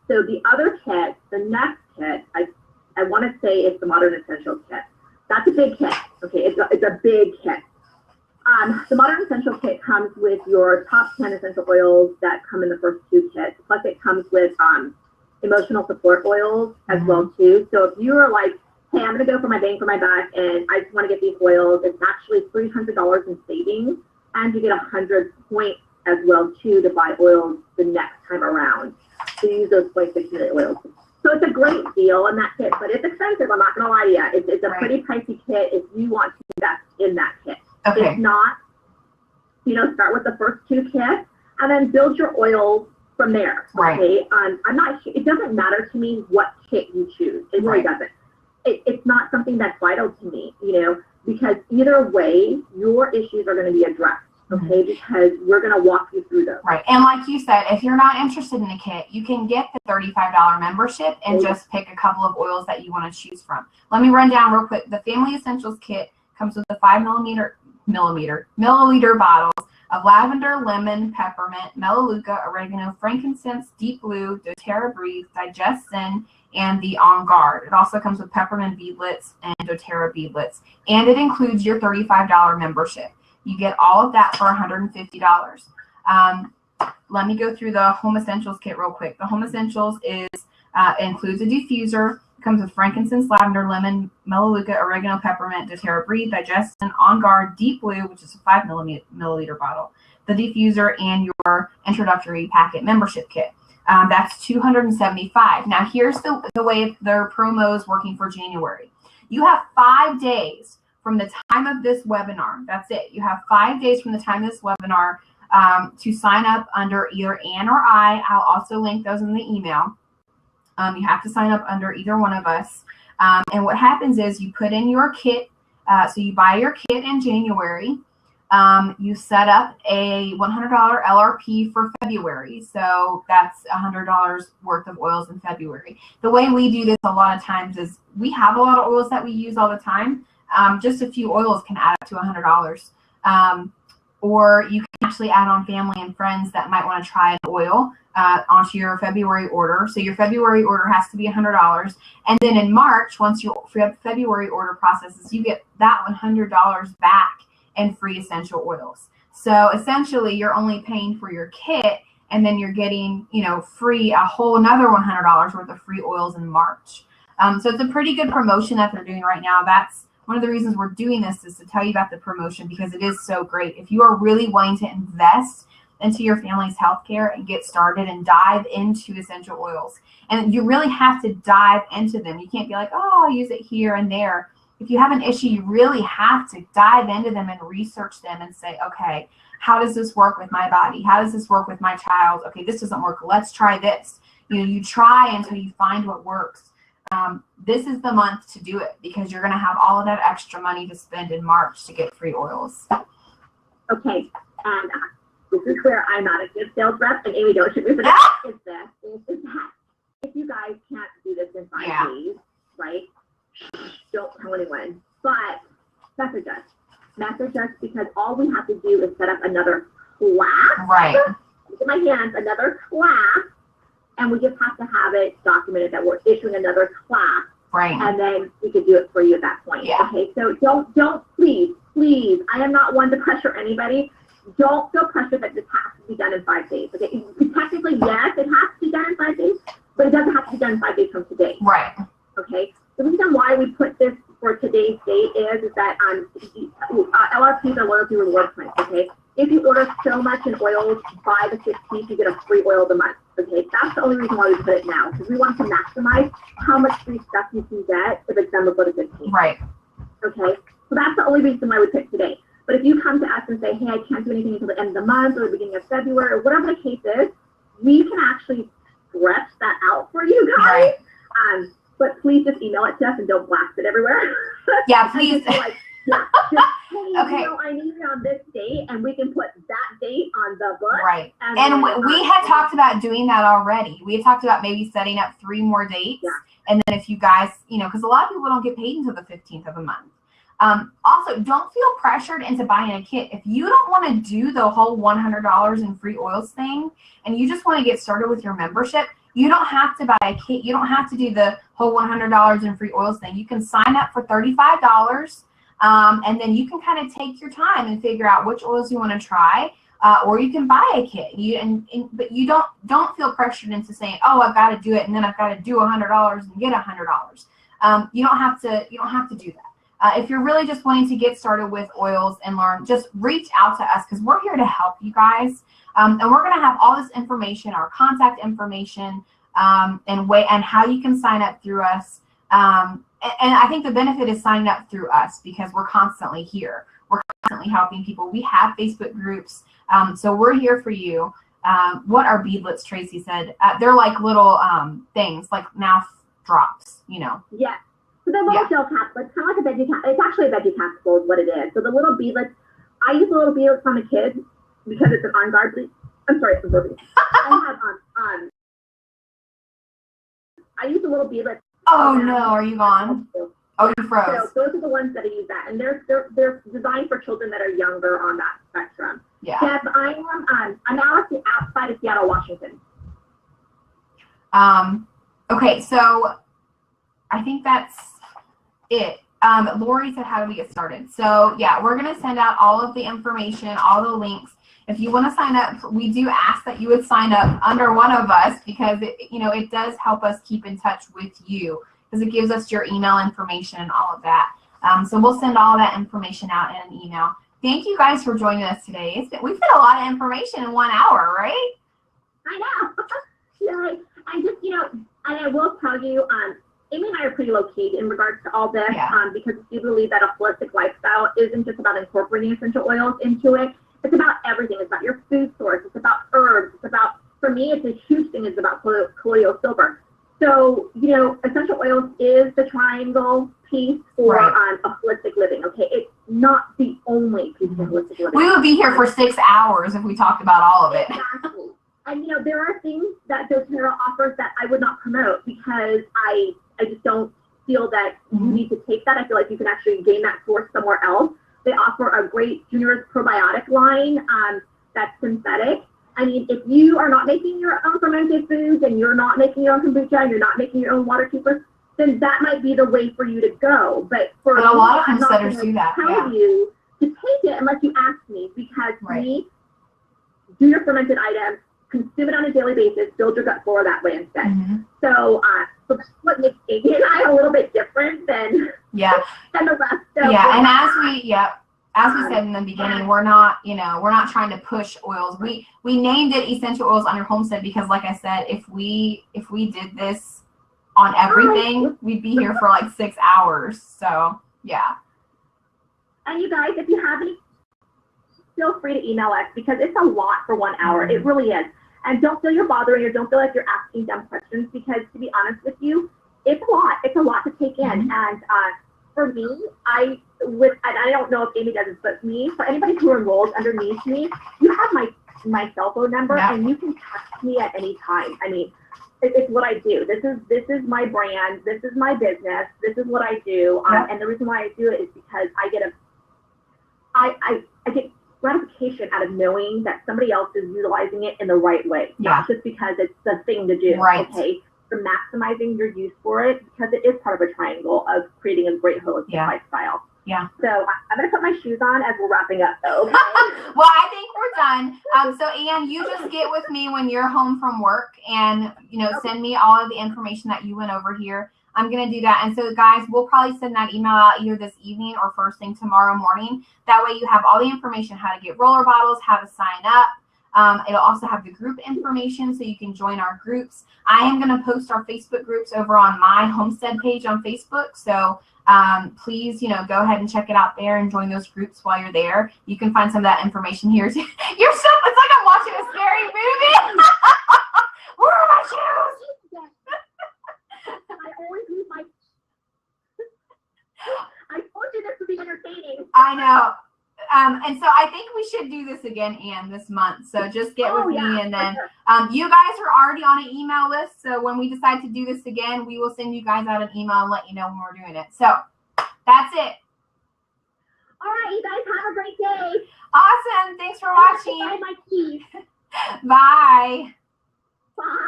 So the other kit, the next kit, I want to say it's the Modern Essentials kit. That's a big kit. Okay, it's a big kit. The Modern Essential Kit comes with your top 10 essential oils that come in the first 2 kits. Plus, it comes with emotional support oils as well too. So if you are like, hey, I'm going to go for my bang for my buck, and I just want to get these oils, it's actually $300 in savings, and you get 100 points as well too to buy oils the next time around. So use those points to accumulate oils. So it's a great deal in that kit, but it's expensive. I'm not going to lie to you. It's a pretty pricey kit if you want to invest in that kit. Okay. If not, start with the first 2 kits and then build your oils from there. Right. Okay. I'm not sure. It doesn't matter to me what kit you choose. It really doesn't. It's not something that's vital to me, because either way, your issues are going to be addressed. Okay, because we're going to walk you through those. Right. And like you said, if you're not interested in a kit, you can get the $35 membership and just pick a couple of oils that you want to choose from. Let me run down real quick. The Family Essentials kit comes with the 5 milliliter bottles of lavender, lemon, peppermint, melaleuca, oregano, frankincense, deep blue, doTERRA Breathe, Digestin, and the On Guard. It also comes with peppermint beadlets and doTERRA beadlets, and it includes your $35 membership. You get all of that for $150. Let me go through the Home Essentials kit real quick. The Home Essentials includes a diffuser. It comes with frankincense, lavender, lemon, melaleuca, oregano, peppermint, doTERRA Breathe, Digestin, On Guard, Deep Blue, which is a 5 milliliter bottle, the diffuser, and your introductory packet membership kit. That's $275. Now, here's the way their promo is working for January. You have 5 days from the time of this webinar. That's it. You have 5 days from the time of this webinar to sign up under either Ann or I. I'll also link those in the email. You have to sign up under either one of us. And what happens is you put in your kit. So you buy your kit in January. You set up a $100 LRP for February. So that's $100 worth of oils in February. The way we do this a lot of times is we have a lot of oils that we use all the time. Just a few oils can add up to $100. Or you can actually add on family and friends that might want to try an oil onto your February order. So your February order has to be $100. And then in March, once your February order processes, you get that $100 back in free essential oils. So essentially, you're only paying for your kit, and then you're getting, free a whole another $100 worth of free oils in March. So it's a pretty good promotion that they're doing right now. That's one of the reasons we're doing this, is to tell you about the promotion, because it is so great. If you are really wanting to invest into your family's healthcare and get started and dive into essential oils, and you really have to dive into them. You can't be like, oh, I'll use it here and there. If you have an issue, you really have to dive into them and research them and say, okay, how does this work with my body? How does this work with my child? Okay, this doesn't work. Let's try this. You try until you find what works. This is the month to do it, because you're going to have all of that extra money to spend in March to get free oils. Okay, and this is where I'm not a good sales rep, and Amy, don't shoot me for that. Is that if you guys can't do this in 5 days, right? Don't tell anyone, but message us. Message us, because all we have to do is set up another class. Right. Look at my hands, another class, and we just have to have it documented that we're issuing another class. Right. And then we could do it for you at that point. Yeah. Okay, so don't please, I am not one to pressure anybody. Don't feel pressured that this has to be done in 5 days. Okay, technically, yes, it has to be done in 5 days, but it doesn't have to be done in 5 days from today. Right. Okay, the reason why we put this for today's date is that LRPs are loyalty reward points. Okay, if you order so much in oils by the 15th, you get a free oil of the month. Okay, that's the only reason why we put it now, because we want to maximize how much free stuff you can get if it's done before the 15th. Right. Okay, so that's the only reason why we picked today. But if you come to us and say, hey, I can't do anything until the end of the month or the beginning of February or whatever the case is, we can actually stretch that out for you guys. Right. But please just email it to us and don't blast it everywhere. Yeah, please. Like, yeah, just, hey, Okay. I need it on this date, and we can put that date on the book. Right. And And then, we had talked about doing that already. We had talked about maybe setting up 3 more dates. Yeah. And then if you guys, because a lot of people don't get paid until the 15th of the month. Also, don't feel pressured into buying a kit. If you don't want to do the whole $100 in free oils thing, and you just want to get started with your membership, you don't have to buy a kit. You don't have to do the whole $100 in free oils thing. You can sign up for $35, and then you can kind of take your time and figure out which oils you want to try, or you can buy a kit. But you don't feel pressured into saying, oh, I've got to do it, and then I've got to do $100 and get $100. You don't have to do that. If you're really just wanting to get started with oils and learn, just reach out to us because we're here to help you guys. And we're going to have all this information, our contact information, and how you can sign up through us. And I think the benefit is signing up through us because we're constantly here. We're constantly helping people. We have Facebook groups, so we're here for you. What are beadlets, Tracy said? They're like little things, like mouth drops, Yeah. So the little gel capsules, kind of like a veggie capsule. It's actually a veggie capsule is what it is. So the little beadlets, I use the little beadlets on the kids because it's an on guard. I'm sorry, it's a burpee. I have I use the little beadlets. Oh no, are you gone? Oh, you froze. So those are the ones that I use that, and they're designed for children that are younger on that spectrum. Yeah. Yes, I'm now outside of Seattle, Washington. Okay, so I think that's it. Lori said, how do we get started? So yeah, we're going to send out all of the information, all the links. If you want to sign up, we do ask that you would sign up under one of us because it does help us keep in touch with you because it gives us your email information and all of that. So we'll send all that information out in an email. Thank you guys for joining us today. We've got a lot of information in 1 hour, right? I know. Yeah, I just, and I will tell you, Amy and I are pretty low-key in regards to all this because we believe that a holistic lifestyle isn't just about incorporating essential oils into it. It's about everything. It's about your food source. It's about herbs. It's about, for me, it's a huge thing. It's about colloidal silver. So, essential oils is the triangle piece for a holistic living, okay? It's not the only piece of holistic living. We would be here for 6 hours if we talked about all of it. Exactly. And, there are things that doTERRA offers that I would not promote because I just don't feel that you need to take that. I feel like you can actually gain that source somewhere else. They offer a great Junior's probiotic line that's synthetic. I mean, if you are not making your own fermented foods and you're not making your own kombucha and you're not making your own water keepers, then that might be the way for you to go. But for a lot of homesteaders do that. I'm not going to tell you to take it unless you ask me because me, do your fermented items, consume it on a daily basis, build your gut flora that way instead. So that's what makes Amy and I a little bit different than the rest. So and as we said in the beginning, we're not trying to push oils. We named it Essential Oils on Your Homestead because, like I said, if we did this on everything, we'd be here for like 6 hours. So yeah. And you guys, if you have any, feel free to email us because it's a lot for 1 hour. It really is. And don't feel you're bothering or don't feel like you're asking dumb questions because, to be honest with you, it's a lot. It's a lot to take in. And for me, I don't know if Amy does this, but for anybody who enrolls underneath me, you have my cell phone number and you can text me at any time. I mean, it's what I do. This is my brand. This is my business. This is what I do. And the reason why I do it is because I get gratification out of knowing that somebody else is utilizing it in the right way, not just because it's the thing to do. Okay, for maximizing your use for it because it is part of a triangle of creating a great holistic lifestyle. So I'm going to put my shoes on as we're wrapping up, though. Okay? Well, I think we're done. So, Ann, you just get with me when you're home from work and, send me all of the information that you went over here. I'm going to do that. And so, guys, we'll probably send that email out either this evening or first thing tomorrow morning. That way you have all the information, how to get roller bottles, how to sign up. It'll also have the group information so you can join our groups. I am going to post our Facebook groups over on my homestead page on Facebook. So please, go ahead and check it out there and join those groups while you're there. You can find some of that information here. It's like I'm watching a scary movie. Where are my shoes? I always lose my. I told you this would be entertaining. I know. And so I think we should do this again, Anne, this month. So just get with me, and then you guys are already on an email list. So when we decide to do this again, we will send you guys out an email and let you know when we're doing it. So that's it. All right, you guys have a great day. Awesome. Thanks for watching. Bye, my keys. Bye. Bye.